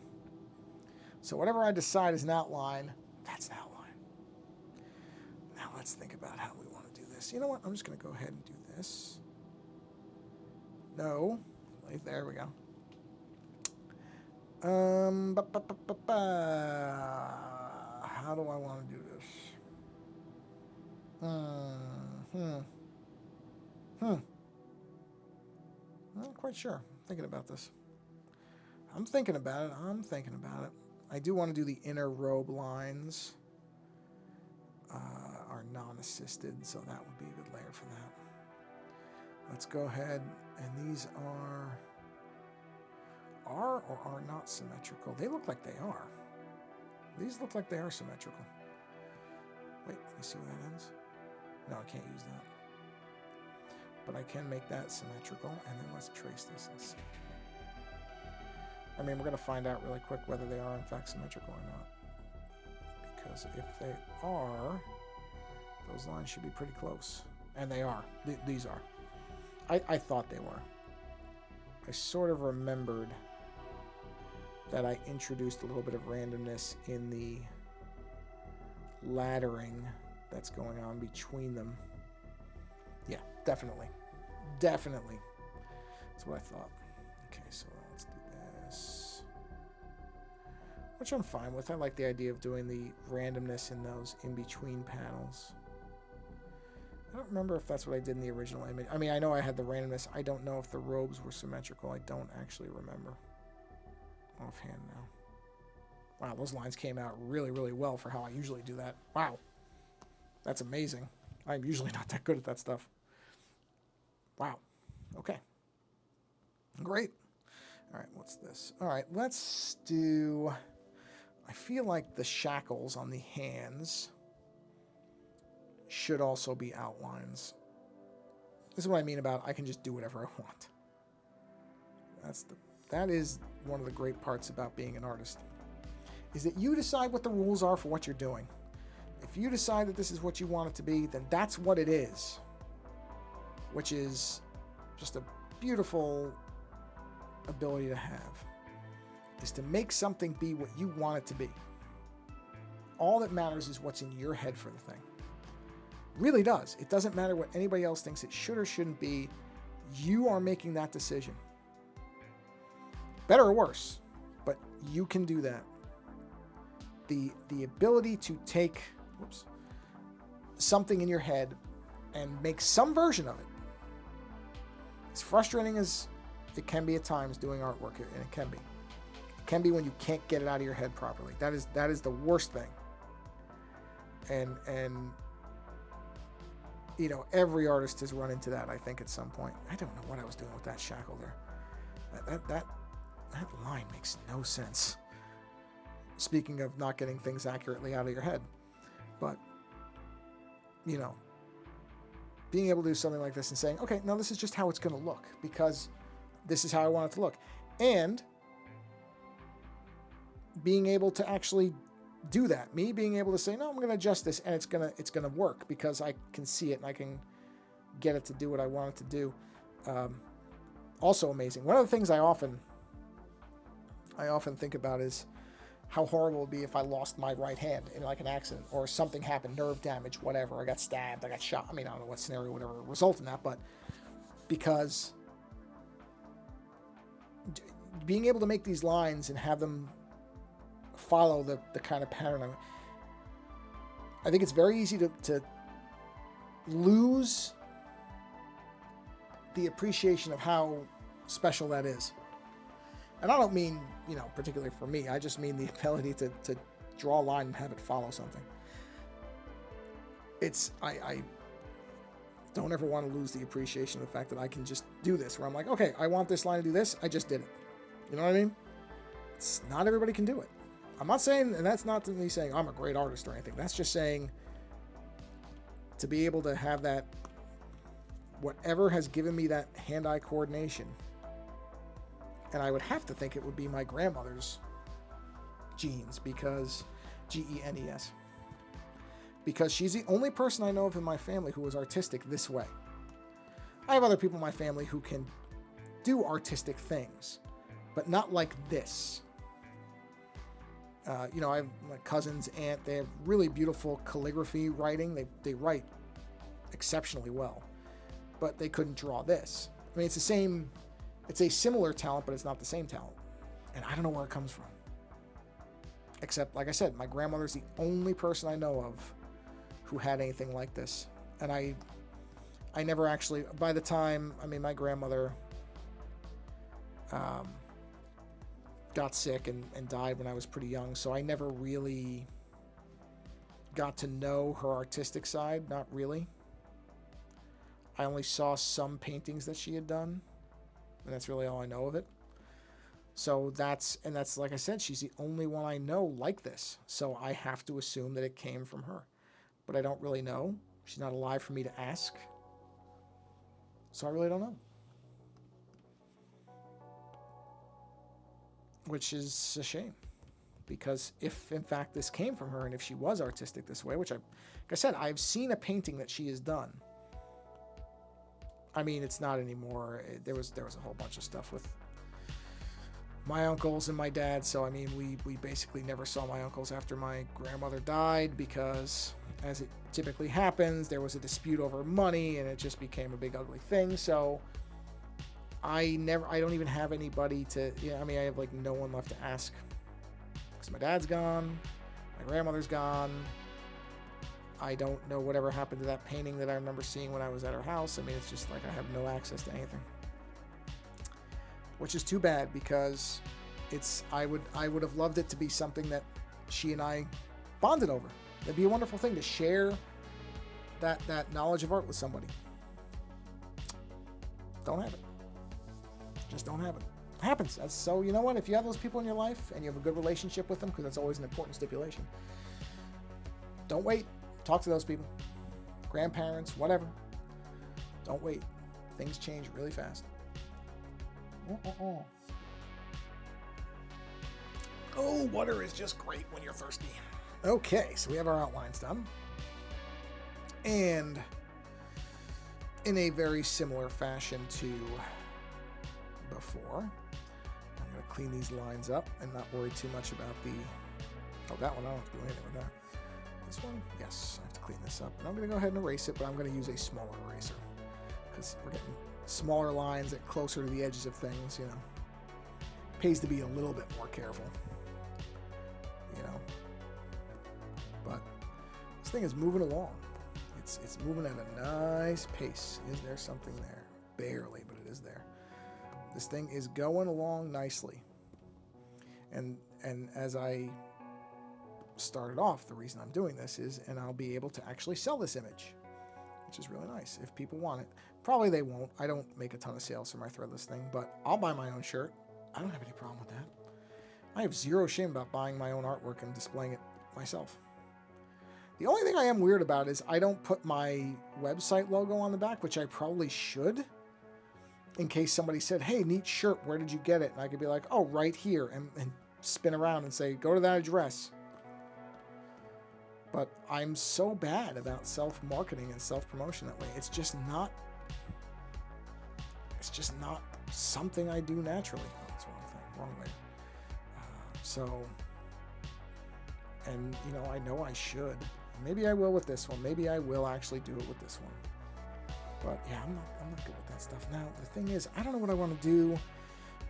So whatever I decide is an outline, that's an outline. Now let's think about how we want to do this. You know what? I'm just going to go ahead and do this. No. There we go. How do I want to do this? I'm not quite sure. I'm thinking about this. I'm thinking about it. I do want to do the inner robe lines. Are non-assisted, so that would be a good layer for that. Let's go ahead, and these are or are not symmetrical. They look like they are. These look like they are symmetrical. Wait, let me see where that ends. No, I can't use that. But I can make that symmetrical, and then let's trace this and see. I mean, we're going to find out really quick whether they are in fact symmetrical or not. Because if they are, those lines should be pretty close. And they are. These are. I thought they were. I sort of remembered that I introduced a little bit of randomness in the laddering that's going on between them. Yeah, definitely. Definitely. That's what I thought. Okay, so let's do this. Which I'm fine with. I like the idea of doing the randomness in those in-between panels. I don't remember if that's what I did in the original image. I mean, I know I had the randomness. I don't know if the robes were symmetrical. I don't actually remember offhand now. Wow, those lines came out really, really well for how I usually do that. Wow. That's amazing. I'm usually not that good at that stuff. Wow. Okay. Great. All right, what's this? All right, let's do... I feel like the shackles on the hands should also be outlines. This is what I mean about I can just do whatever I want. That is one of the great parts about being an artist. You can just do whatever you want. is that you decide what the rules are for what you're doing. If you decide that this is what you want it to be, then that's what it is, which is just a beautiful ability to have, is to make something be what you want it to be. All that matters is what's in your head for the thing. Really does. It doesn't matter what anybody else thinks it should or shouldn't be. You are making that decision. Better or worse, but you can do that. The ability to take something in your head and make some version of it. As frustrating as it can be at times doing artwork, and it can be. It can be when you can't get it out of your head properly. That is the worst thing. And you know, every artist has run into that, I think, at some point. I don't know what I was doing with that shackle there. That line makes no sense. Speaking of not getting things accurately out of your head. But, you know, being able to do something like this and saying, okay, now this is just how it's going to look, because this is how I want it to look. And being able to actually do that. Me being able to say, no, I'm going to adjust this, and it's gonna work because I can see it and I can get it to do what I want it to do. Also amazing. One of the things I often think about is how horrible it would be if I lost my right hand in like an accident or something happened, nerve damage, whatever. I got stabbed, I got shot. I mean, I don't know what scenario would ever result in that, but because being able to make these lines and have them follow the kind of pattern, I think it's very easy to lose the appreciation of how special that is. And I don't mean, you know, particularly for me. I just mean the ability to draw a line and have it follow something. I don't ever want to lose the appreciation of the fact that I can just do this, where I'm like, okay, I want this line to do this. I just did it. You know what I mean? It's not everybody can do it. I'm not saying, and that's not me saying I'm a great artist or anything. That's just saying to be able to have that, whatever has given me that hand-eye coordination. And I would have to think it would be my grandmother's genes, because Genes, because she's the only person I know of in my family who was artistic this way. I have other people in my family who can do artistic things, but not like this. You know, I have my cousin's aunt. They have really beautiful calligraphy writing. They write exceptionally well, but they couldn't draw this. I mean, it's a similar talent, but it's not the same talent. And I don't know where it comes from. Except, like I said, my grandmother's the only person I know of who had anything like this. And I never actually, by the time, I mean, my grandmother got sick and died when I was pretty young, so I never really got to know her artistic side, not really. I only saw some paintings that she had done, and that's really all I know of it. So that's like I said, she's the only one I know like this, so I have to assume that it came from her. But I don't really know. She's not alive for me to ask, so I really don't know. Which is a shame, because if in fact this came from her, and if she was artistic this way, which like I said, I've seen a painting that she has done. I mean, it's not anymore. There was a whole bunch of stuff with my uncles and my dad, so I mean, we basically never saw my uncles after my grandmother died, because as it typically happens, there was a dispute over money, and it just became a big ugly thing. So I don't even have anybody to, I mean, I have like no one left to ask, because my dad's gone, my grandmother's gone. I don't know whatever happened to that painting that I remember seeing when I was at her house. I mean, it's just like I have no access to anything, which is too bad, because I would have loved it to be something that she and I bonded over. It'd be a wonderful thing to share that knowledge of art with somebody. Don't have it. Just don't have it. It happens. So you know what? If you have those people in your life and you have a good relationship with them, because that's always an important stipulation, don't wait. Talk to those people. Grandparents, whatever. Don't wait. Things change really fast. Oh, water is just great when you're thirsty. Okay, so we have our outlines done. And in a very similar fashion to before, I'm going to clean these lines up and not worry too much about the... Oh, that one, I don't have to do anything with that. This one, yes, I have to clean this up. And I'm going to go ahead and erase it, but I'm going to use a smaller eraser because we're getting smaller lines that closer to the edges of things, you know. Pays to be a little bit more careful, you know. But this thing is moving along. It's moving at a nice pace. Is there something there? Barely, but it is there. This thing is going along nicely. And as I started off, the reason I'm doing this is, and I'll be able to actually sell this image, which is really nice if people want it. Probably they won't. I don't make a ton of sales for my threadless thing, but I'll buy my own shirt. I don't have any problem with that. I have zero shame about buying my own artwork and displaying it myself. The only thing I am weird about is I don't put my website logo on the back, which I probably should, in case somebody said, hey, neat shirt, where did you get it? And I could be like, oh, right here, and spin around and say, go to that address. But I'm so bad about self-marketing and self-promotion that way. It's just not something I do naturally. Oh, that's wrong way. And you know I should. Maybe I will with this one. Maybe I will actually do it with this one. But yeah, I'm not good with that stuff. Now, the thing is, I don't know what I want to do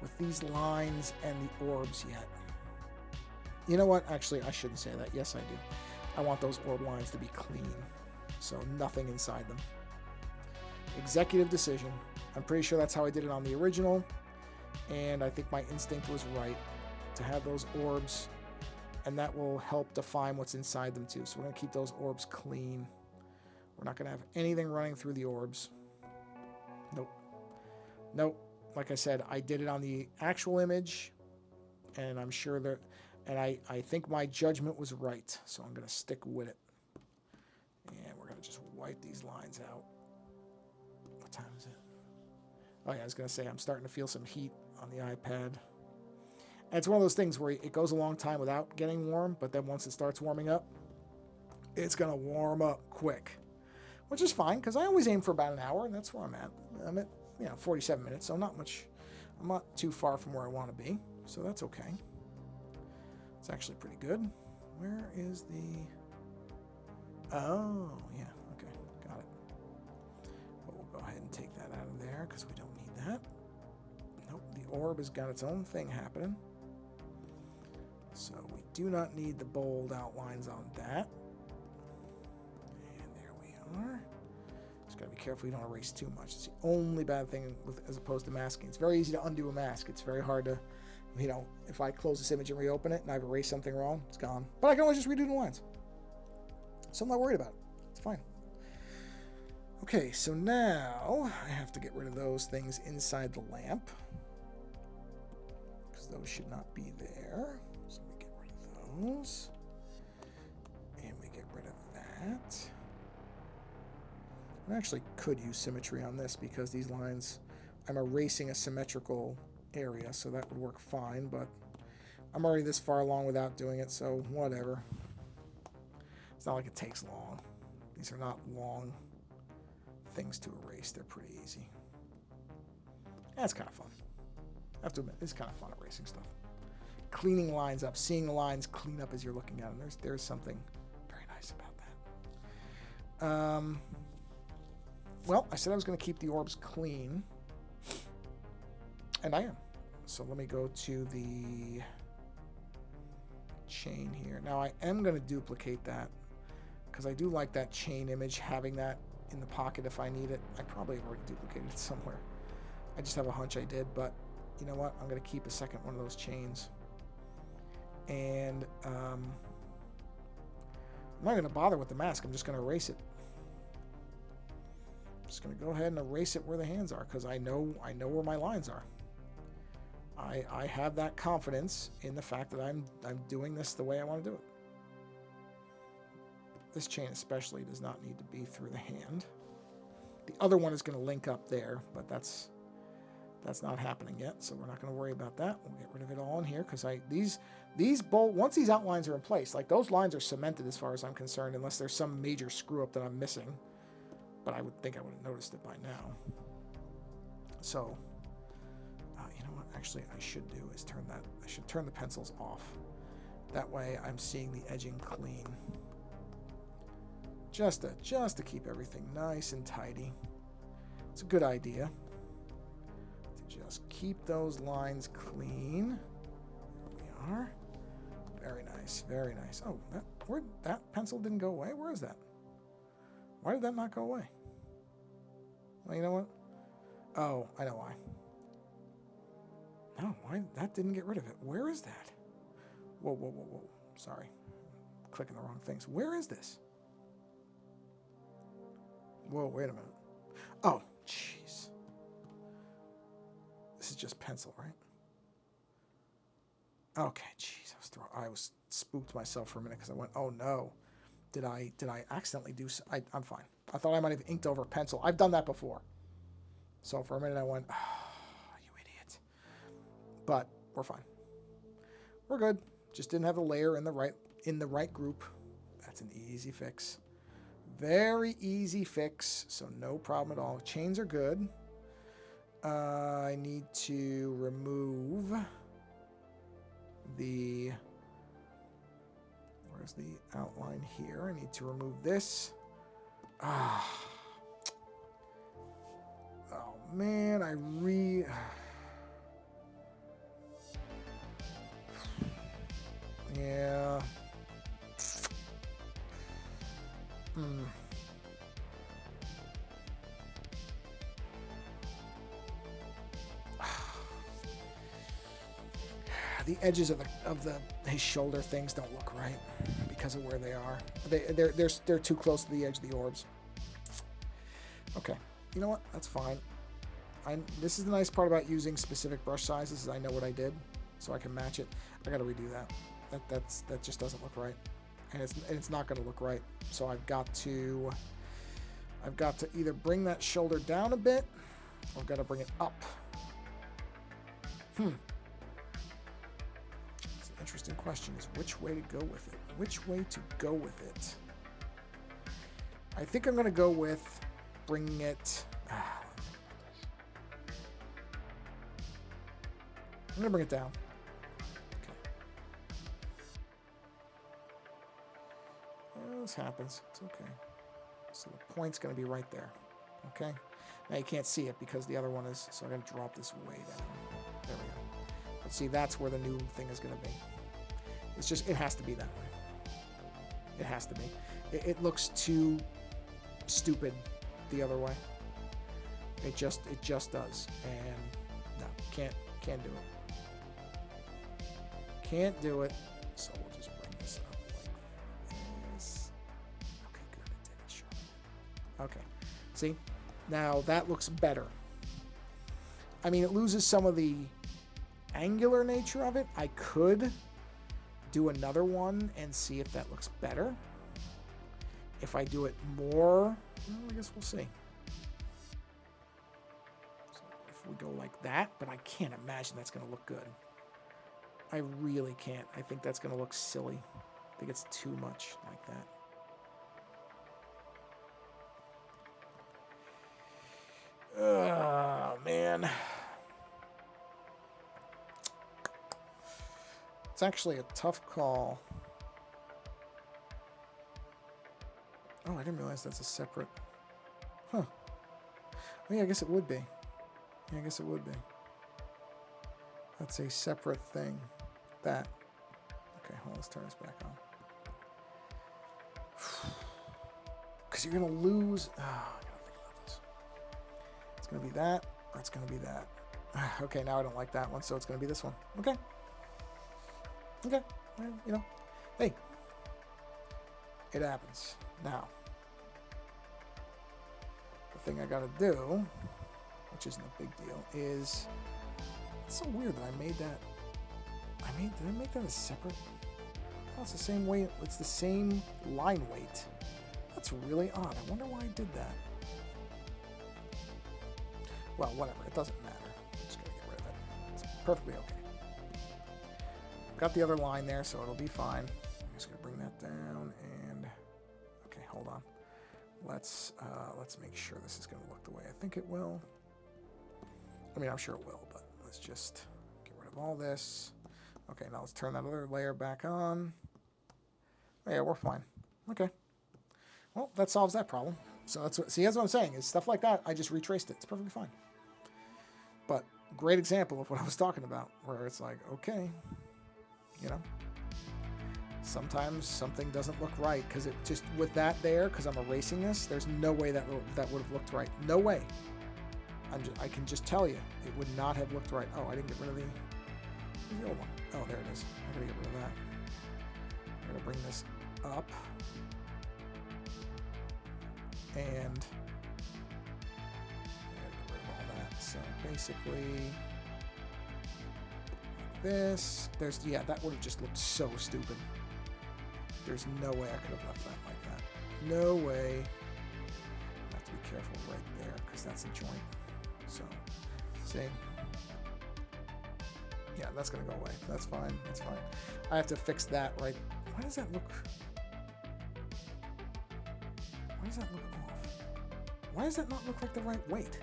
with these lines and the orbs yet. You know what? Actually, I shouldn't say that. Yes, I do. I want those orb lines to be clean, so nothing inside them. Executive decision. I'm pretty sure that's how I did it on the original, and I think my instinct was right to have those orbs, and that will help define what's inside them too. So we're going to keep those orbs clean. We're not going to have anything running through the orbs. Nope. Like I said, I did it on the actual image, and I'm sure that, and I think my judgment was right, so I'm going to stick with it. And we're going to just wipe these lines out. What time is it? Oh yeah, I was going to say, I'm starting to feel some heat on the iPad. And it's one of those things where it goes a long time without getting warm, but then once it starts warming up, it's going to warm up quick. Which is fine, because I always aim for about an hour, and that's where I'm at. I'm at 47 minutes, so not much. I'm not too far from where I want to be, so that's okay. It's actually pretty good. Where is the... Oh, yeah, okay, got it. But we'll go ahead and take that out of there, because we don't need that. Nope, the orb has got its own thing happening. So we do not need the bold outlines on that. And there we are. Just gotta be careful you don't erase too much. It's the only bad thing as opposed to masking. It's very easy to undo a mask. It's very hard to, if I close this image and reopen it and I've erased something wrong, it's gone. But I can always just redo the lines. So I'm not worried about it. It's fine. Okay, so now I have to get rid of those things inside the lamp, because those should not be there. So we get rid of those. And we get rid of that. I actually could use symmetry on this because these lines, I'm erasing a symmetrical area, so that would work fine, but I'm already this far along without doing it, so whatever. It's not like it takes long. These are not long things to erase. They're pretty easy. That's kind of fun. I have to admit, it's kind of fun erasing stuff. Cleaning lines up, seeing the lines clean up as you're looking at them. There's something very nice about that. Well, I said I was going to keep the orbs clean, and I am. So let me go to the chain here. Now I am going to duplicate that because I do like that chain image, having that in the pocket if I need it. I probably have already duplicated it somewhere. I just have a hunch I did, but you know what? I'm going to keep a second one of those chains. And I'm not going to bother with the mask. I'm just going to erase it. Just going to go ahead and erase it where the hands are, because I know where my lines are. I have that confidence in the fact that I'm doing this the way I want to do it. This chain especially does not need to be through the hand. The other one is going to link up there, but that's That's not happening yet, so we're not going to worry about that. We'll get rid of it all in here because once these outlines are in place, like those lines are cemented as far as I'm concerned, unless there's some major screw up that I'm missing. But I would think I would have noticed it by now. So, you know what? Actually, I should do is I should turn the pencils off. That way, I'm seeing the edging clean. Just to keep everything nice and tidy. It's a good idea. Just keep those lines clean. There we are. Very nice, very nice. Oh, that pencil didn't go away? Where is that? Why did that not go away? Well, you know what? Oh, I know why. No, why? That didn't get rid of it. Where is that? Whoa, whoa, whoa, whoa. Sorry. I'm clicking the wrong things. Where is this? Whoa, wait a minute. Oh, jeez. This is just pencil, right? Okay, jeez. I was spooked myself for a minute because I went, oh no. Did I accidentally do... I'm fine. I thought I might have inked over pencil. I've done that before. So for a minute I went, oh, you idiot. But we're fine. We're good. Just didn't have the layer in the right group. That's an easy fix. Very easy fix. So no problem at all. Chains are good. I need to remove the... Where's the outline here? I need to remove this. Oh, man. Yeah. The edges of his shoulder things don't look right because of where they are. They're too close to the edge of the orbs. Okay, you know what? That's fine. This is the nice part about using specific brush sizes is I know what I did, so I can match it. I got to redo that. That just doesn't look right, and it's not going to look right. So I've got to either bring that shoulder down a bit, or I've got to bring it up. Interesting question is which way to go with it. Which way to go with it? I think I'm going to go with bringing it... I'm going to bring it down. Okay. Well, this happens. It's okay. So the point's going to be right there. Okay? Now you can't see it because the other one is... So I'm going to drop this way down. There we go. But see, that's where the new thing is going to be. It's just, it has to be that way. It has to be. It looks too stupid the other way. It just does. And no, can't do it. Can't do it. So we'll just bring this up like this. Okay, good. It did it, sure. Okay. See? Now that looks better. I mean, it loses some of the angular nature of it. I could do another one and see if that looks better. If I do it more, well, I guess we'll see. So if we go like that, but I can't imagine that's going to look good. I really can't. I think that's going to look silly. I think it's too much like that. Oh, man. It's actually a tough call. Oh, I didn't realize that's a separate... Huh. Oh, yeah, I guess it would be. Yeah, I guess it would be. That's a separate thing. That. Okay, hold on, let's turn this back on. Because you're going to lose... Oh, I got to think about this. It's going to be that, or it's going to be that. Okay, now I don't like that one, so it's going to be this one. Okay. Okay, well, you know, hey, it happens. Now, the thing I gotta do, which isn't a big deal, is, it's so weird that I made that, did I make that a separate? Oh, it's the same way, it's the same line weight. That's really odd. I wonder why I did that. Well, whatever, it doesn't matter. I'm just Perfectly okay. Got the other line there, so it'll be fine. I'm just gonna bring that down and okay, hold on. Let's make sure this is gonna look the way I think it will. I mean, I'm sure it will, but let's just get rid of all this. Okay, now let's turn that other layer back on. Oh, yeah, we're fine. Okay. Well, that solves that problem. So that's what, see, that's what I'm saying, is stuff like that, I just retraced it. It's perfectly fine. But great example of what I was talking about, where it's like, okay, you know, sometimes something doesn't look right, because it just, with that there, because I'm erasing this, there's no way that would have looked right. No way. I can just tell you, it would not have looked right. Oh, I didn't get rid of the old one. Oh, there it is. I gotta get rid of that. I'm gonna bring this up. And get rid of all that. So basically, this, there's, yeah, that would have just looked so stupid. There's no way I could have left that like that. No way. I have to be careful right there, because that's a joint. So, see? Yeah, that's gonna go away. That's fine. That's fine. I have to fix that right. Why does that look? Why does that look off? Why does that not look like the right weight?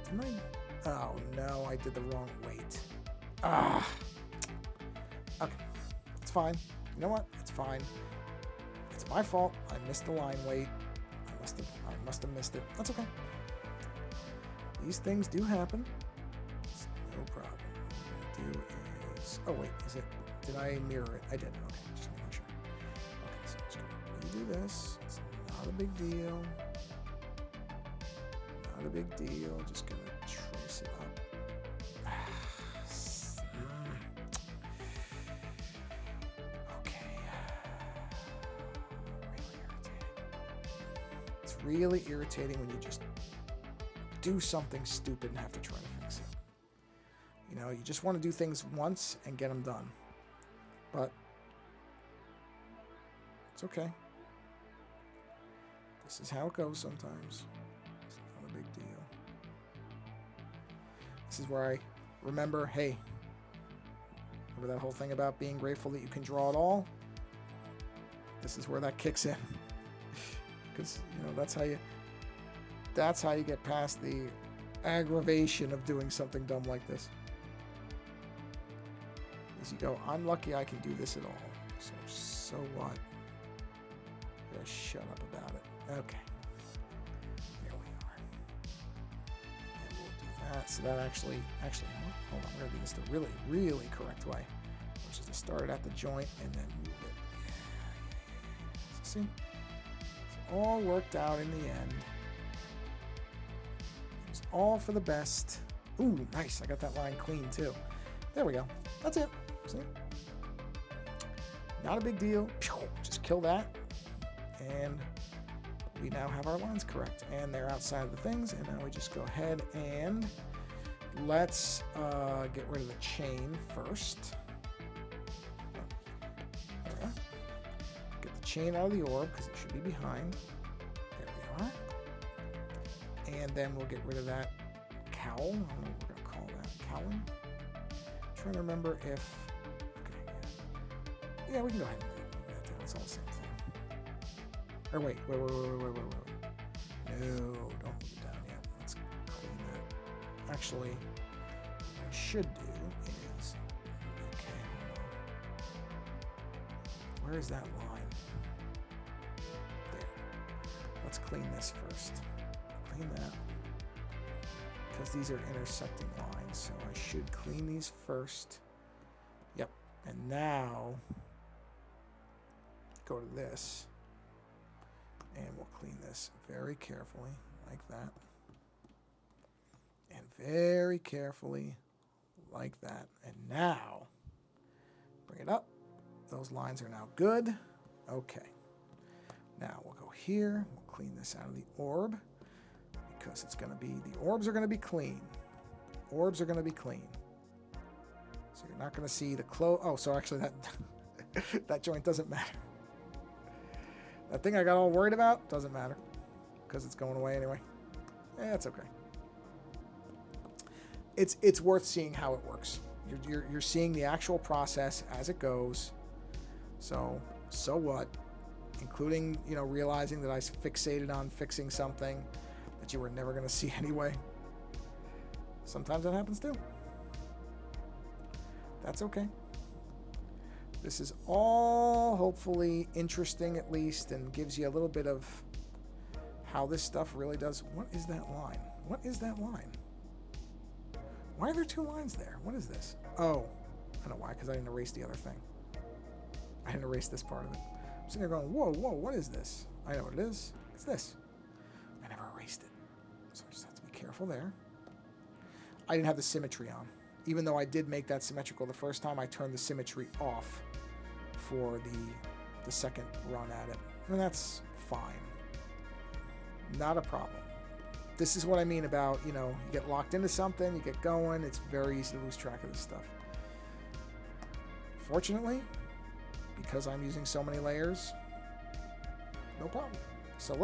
Didn't I? Oh no, I did the wrong weight. Ah. Okay, it's fine. You know what? It's fine. It's my fault. I missed the line weight. I must have missed it. That's okay. These things do happen. It's no problem. What I'm gonna do is, oh wait, is it? Did I mirror it? I did. Okay, just making sure. Okay, so I'm just gonna redo this. It's not a big deal. Not a big deal. Just gonna trace it up. Okay. Really irritating. It's really irritating when you just do something stupid and have to try to fix it. You know, you just want to do things once and get them done. But it's okay. This is how it goes sometimes. It's not a big deal. This is where I remember, hey, remember that whole thing about being grateful that you can draw it all? This is where that kicks in. Because, you know, that's how you get past the aggravation of doing something dumb like this. As you go, I'm lucky I can do this at all. So what? Just shut up about it. Okay. Here we are. And we'll do that. So that actually, hold on. We're going to do this the really, really correct way. Which is to start it at the joint and then move it. So see? It's all worked out in the end. It's all for the best. Ooh, nice. I got that line clean too. There we go. That's it. See? Not a big deal. Just kill that. And we now have our lines correct. And they're outside of the things. And now we just go ahead and let's get rid of the chain first. There we go. Get the chain out of the orb because it should be behind. There we are. And then we'll get rid of that cowl. I don't know what we're going to call that. Cowling? I'm trying to remember if... Okay, yeah. Yeah, we can go ahead and move that down. It's all the same thing. Or wait. No, don't move it down yet. Let's clean that. Actually, what I should do is... Okay, hold on. Where is that line? There. Let's clean this first. Clean that. Because these are intersecting lines, so I should clean these first. Yep. And now, go to this. And we'll clean this very carefully, like that. And very carefully, like that. And now, bring it up. Those lines are now good. Okay. Now we'll go here. We'll clean this out of the orb. Because it's going to be, the orbs are going to be clean. Orbs are going to be clean. So you're not going to see the oh, so actually that, that joint doesn't matter. That thing I got all worried about doesn't matter. Because it's going away anyway. It's okay. it's worth seeing how it works. You're seeing the actual process as it goes. So what? Including, you know, realizing that I fixated on fixing something that you were never going to see anyway. Sometimes that happens too. That's okay. This is all hopefully interesting at least, and gives you a little bit of how this stuff really does. What is that line? What is that line? Why are there two lines there? What is this? Oh, I don't know why, because I didn't erase the other thing. I didn't erase this part of it. I'm sitting there going, whoa, what is this? I know what it is. It's this. I never erased it. So I just have to be careful there. I didn't have the symmetry on. Even though I did make that symmetrical the first time, I turned the symmetry off for the second run at it. And that's fine. Not a problem. This is what I mean about, you know, you get locked into something, you get going, it's very easy to lose track of this stuff. Fortunately, because I'm using so many layers, no problem. So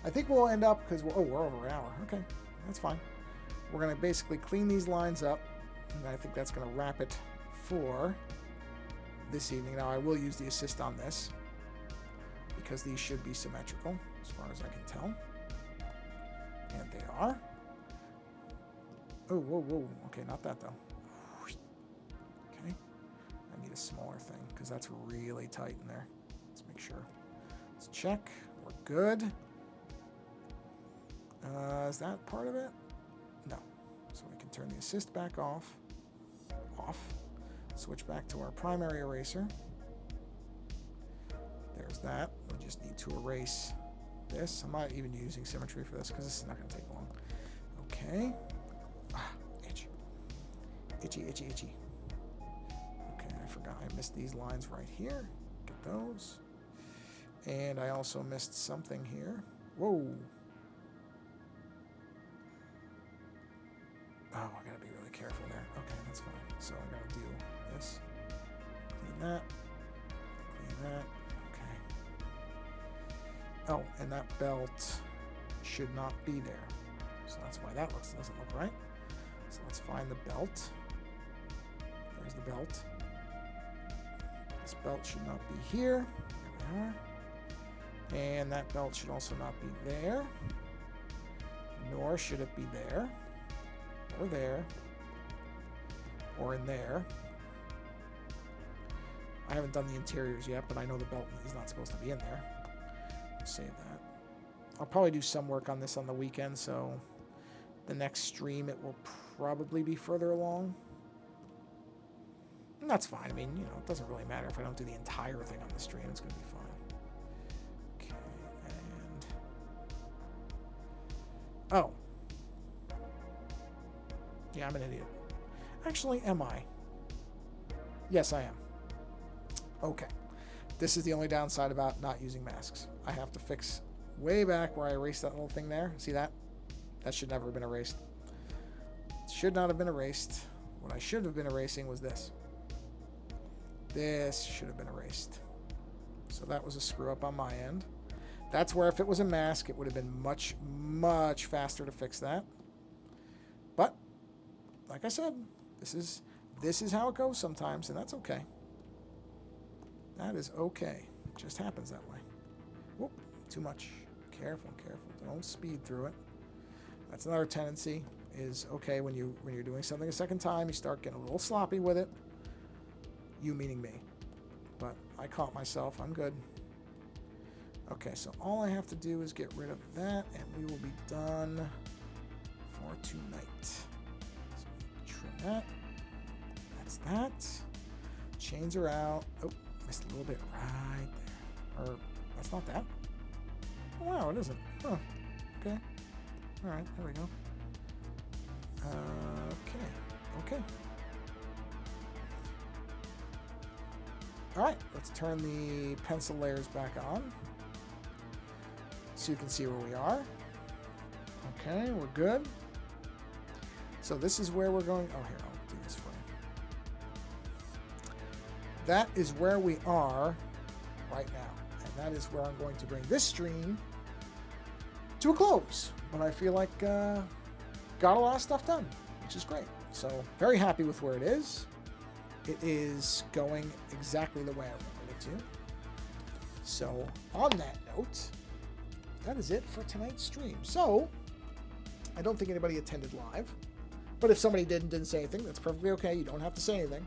I think we'll end up, because we're over an hour. Okay, that's fine. We're going to basically clean these lines up, and I think that's going to wrap it for this evening. Now, I will use the assist on this, because these should be symmetrical, as far as I can tell. And they are. Oh, whoa. Okay, not that, though. Okay. I need a smaller thing, because that's really tight in there. Let's make sure. Let's check. We're good. Is that part of it? No. So we can turn the assist back off. Switch back to our primary eraser. There's that. We just need to erase this. I'm not even using symmetry for this because this is not going to take long. Okay. Itch. Itchy. Okay, I forgot. I missed these lines right here. Get those. And I also missed something here. Whoa. Oh, I gotta be really careful there. Okay, that's fine. So I gotta do this. Clean that. Okay. Oh, and that belt should not be there. So that's why that doesn't look right. So let's find the belt. There's the belt. This belt should not be here. There we are. And that belt should also not be there. Nor should it be there. Or there. Or in there. I haven't done the interiors yet, but I know the belt is not supposed to be in there. I'll save that. I'll probably do some work on this on the weekend, so the next stream it will probably be further along. And that's fine. I mean, you know, it doesn't really matter if I don't do the entire thing on the stream. It's going to be fine. Okay, and... Oh. Yeah, I'm an idiot. Actually, am I? Yes, I am. Okay. This is the only downside about not using masks. I have to fix way back where I erased that little thing there. See that? That should never have been erased. It should not have been erased. What I should have been erasing was this. This should have been erased. So that was a screw up on my end. That's where if it was a mask, it would have been much, much faster to fix that. But, like I said, this is how it goes sometimes, and that's okay. That is okay. It just happens that way. Whoop, too much. Careful. Don't speed through it. That's another tendency. Is okay when you're doing something a second time, you start getting a little sloppy with it. You meaning me. But I caught myself. I'm good. Okay, so all I have to do is get rid of that, and we will be done for tonight. So trim that. That's that. Chains are out. Oh, missed a little bit right there. Or that's not that. Oh, wow, it isn't. Huh. Okay. All right, there we go. Okay. All right, let's turn the pencil layers back on so you can see where we are. Okay, we're good. So this is where we're going. Oh, here, I'll do this for you. That is where we are right now, and that is where I'm going to bring this stream to a close. But I feel like got a lot of stuff done, which is great. So very happy with where it is. It is going exactly the way I wanted it to. So on that note, that is it for tonight's stream. So I don't think anybody attended live, but if somebody didn't say anything, that's perfectly okay. You don't have to say anything.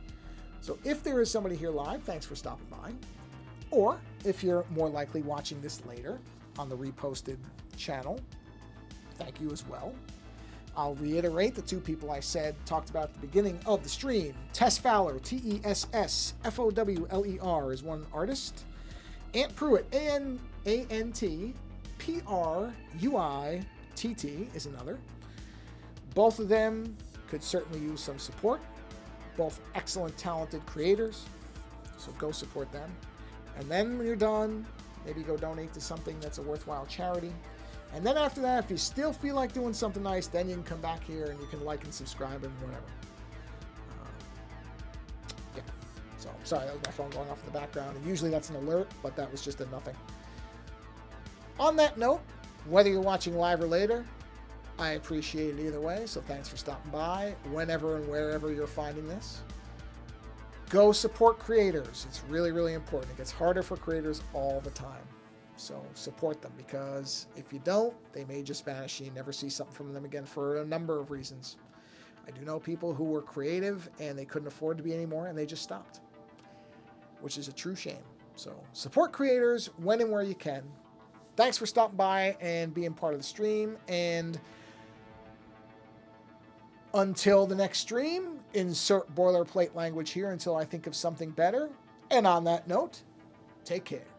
So if there is somebody here live, thanks for stopping by. Or if you're more likely watching this later on the reposted channel, thank you as well. I'll reiterate the two people I talked about at the beginning of the stream. Tess Fowler, TESSFOWLER is one artist. Ant Pruitt, ANTPRUITT is another. Both of them could certainly use some support. Both excellent, talented creators. So go support them. And then when you're done, maybe go donate to something that's a worthwhile charity. And then after that, if you still feel like doing something nice, then you can come back here and you can like and subscribe and whatever. Yeah. So, sorry, that was my phone going off in the background. And usually that's an alert, but that was just a nothing. On that note, whether you're watching live or later, I appreciate it either way. So thanks for stopping by whenever and wherever you're finding this. Go support creators. It's really, really important. It gets harder for creators all the time. So support them, because if you don't, they may just vanish and you never see something from them again for a number of reasons. I do know people who were creative and they couldn't afford to be anymore and they just stopped, which is a true shame. So support creators when and where you can. Thanks for stopping by and being part of the stream. And until the next stream, insert boilerplate language here until I think of something better. And on that note, take care.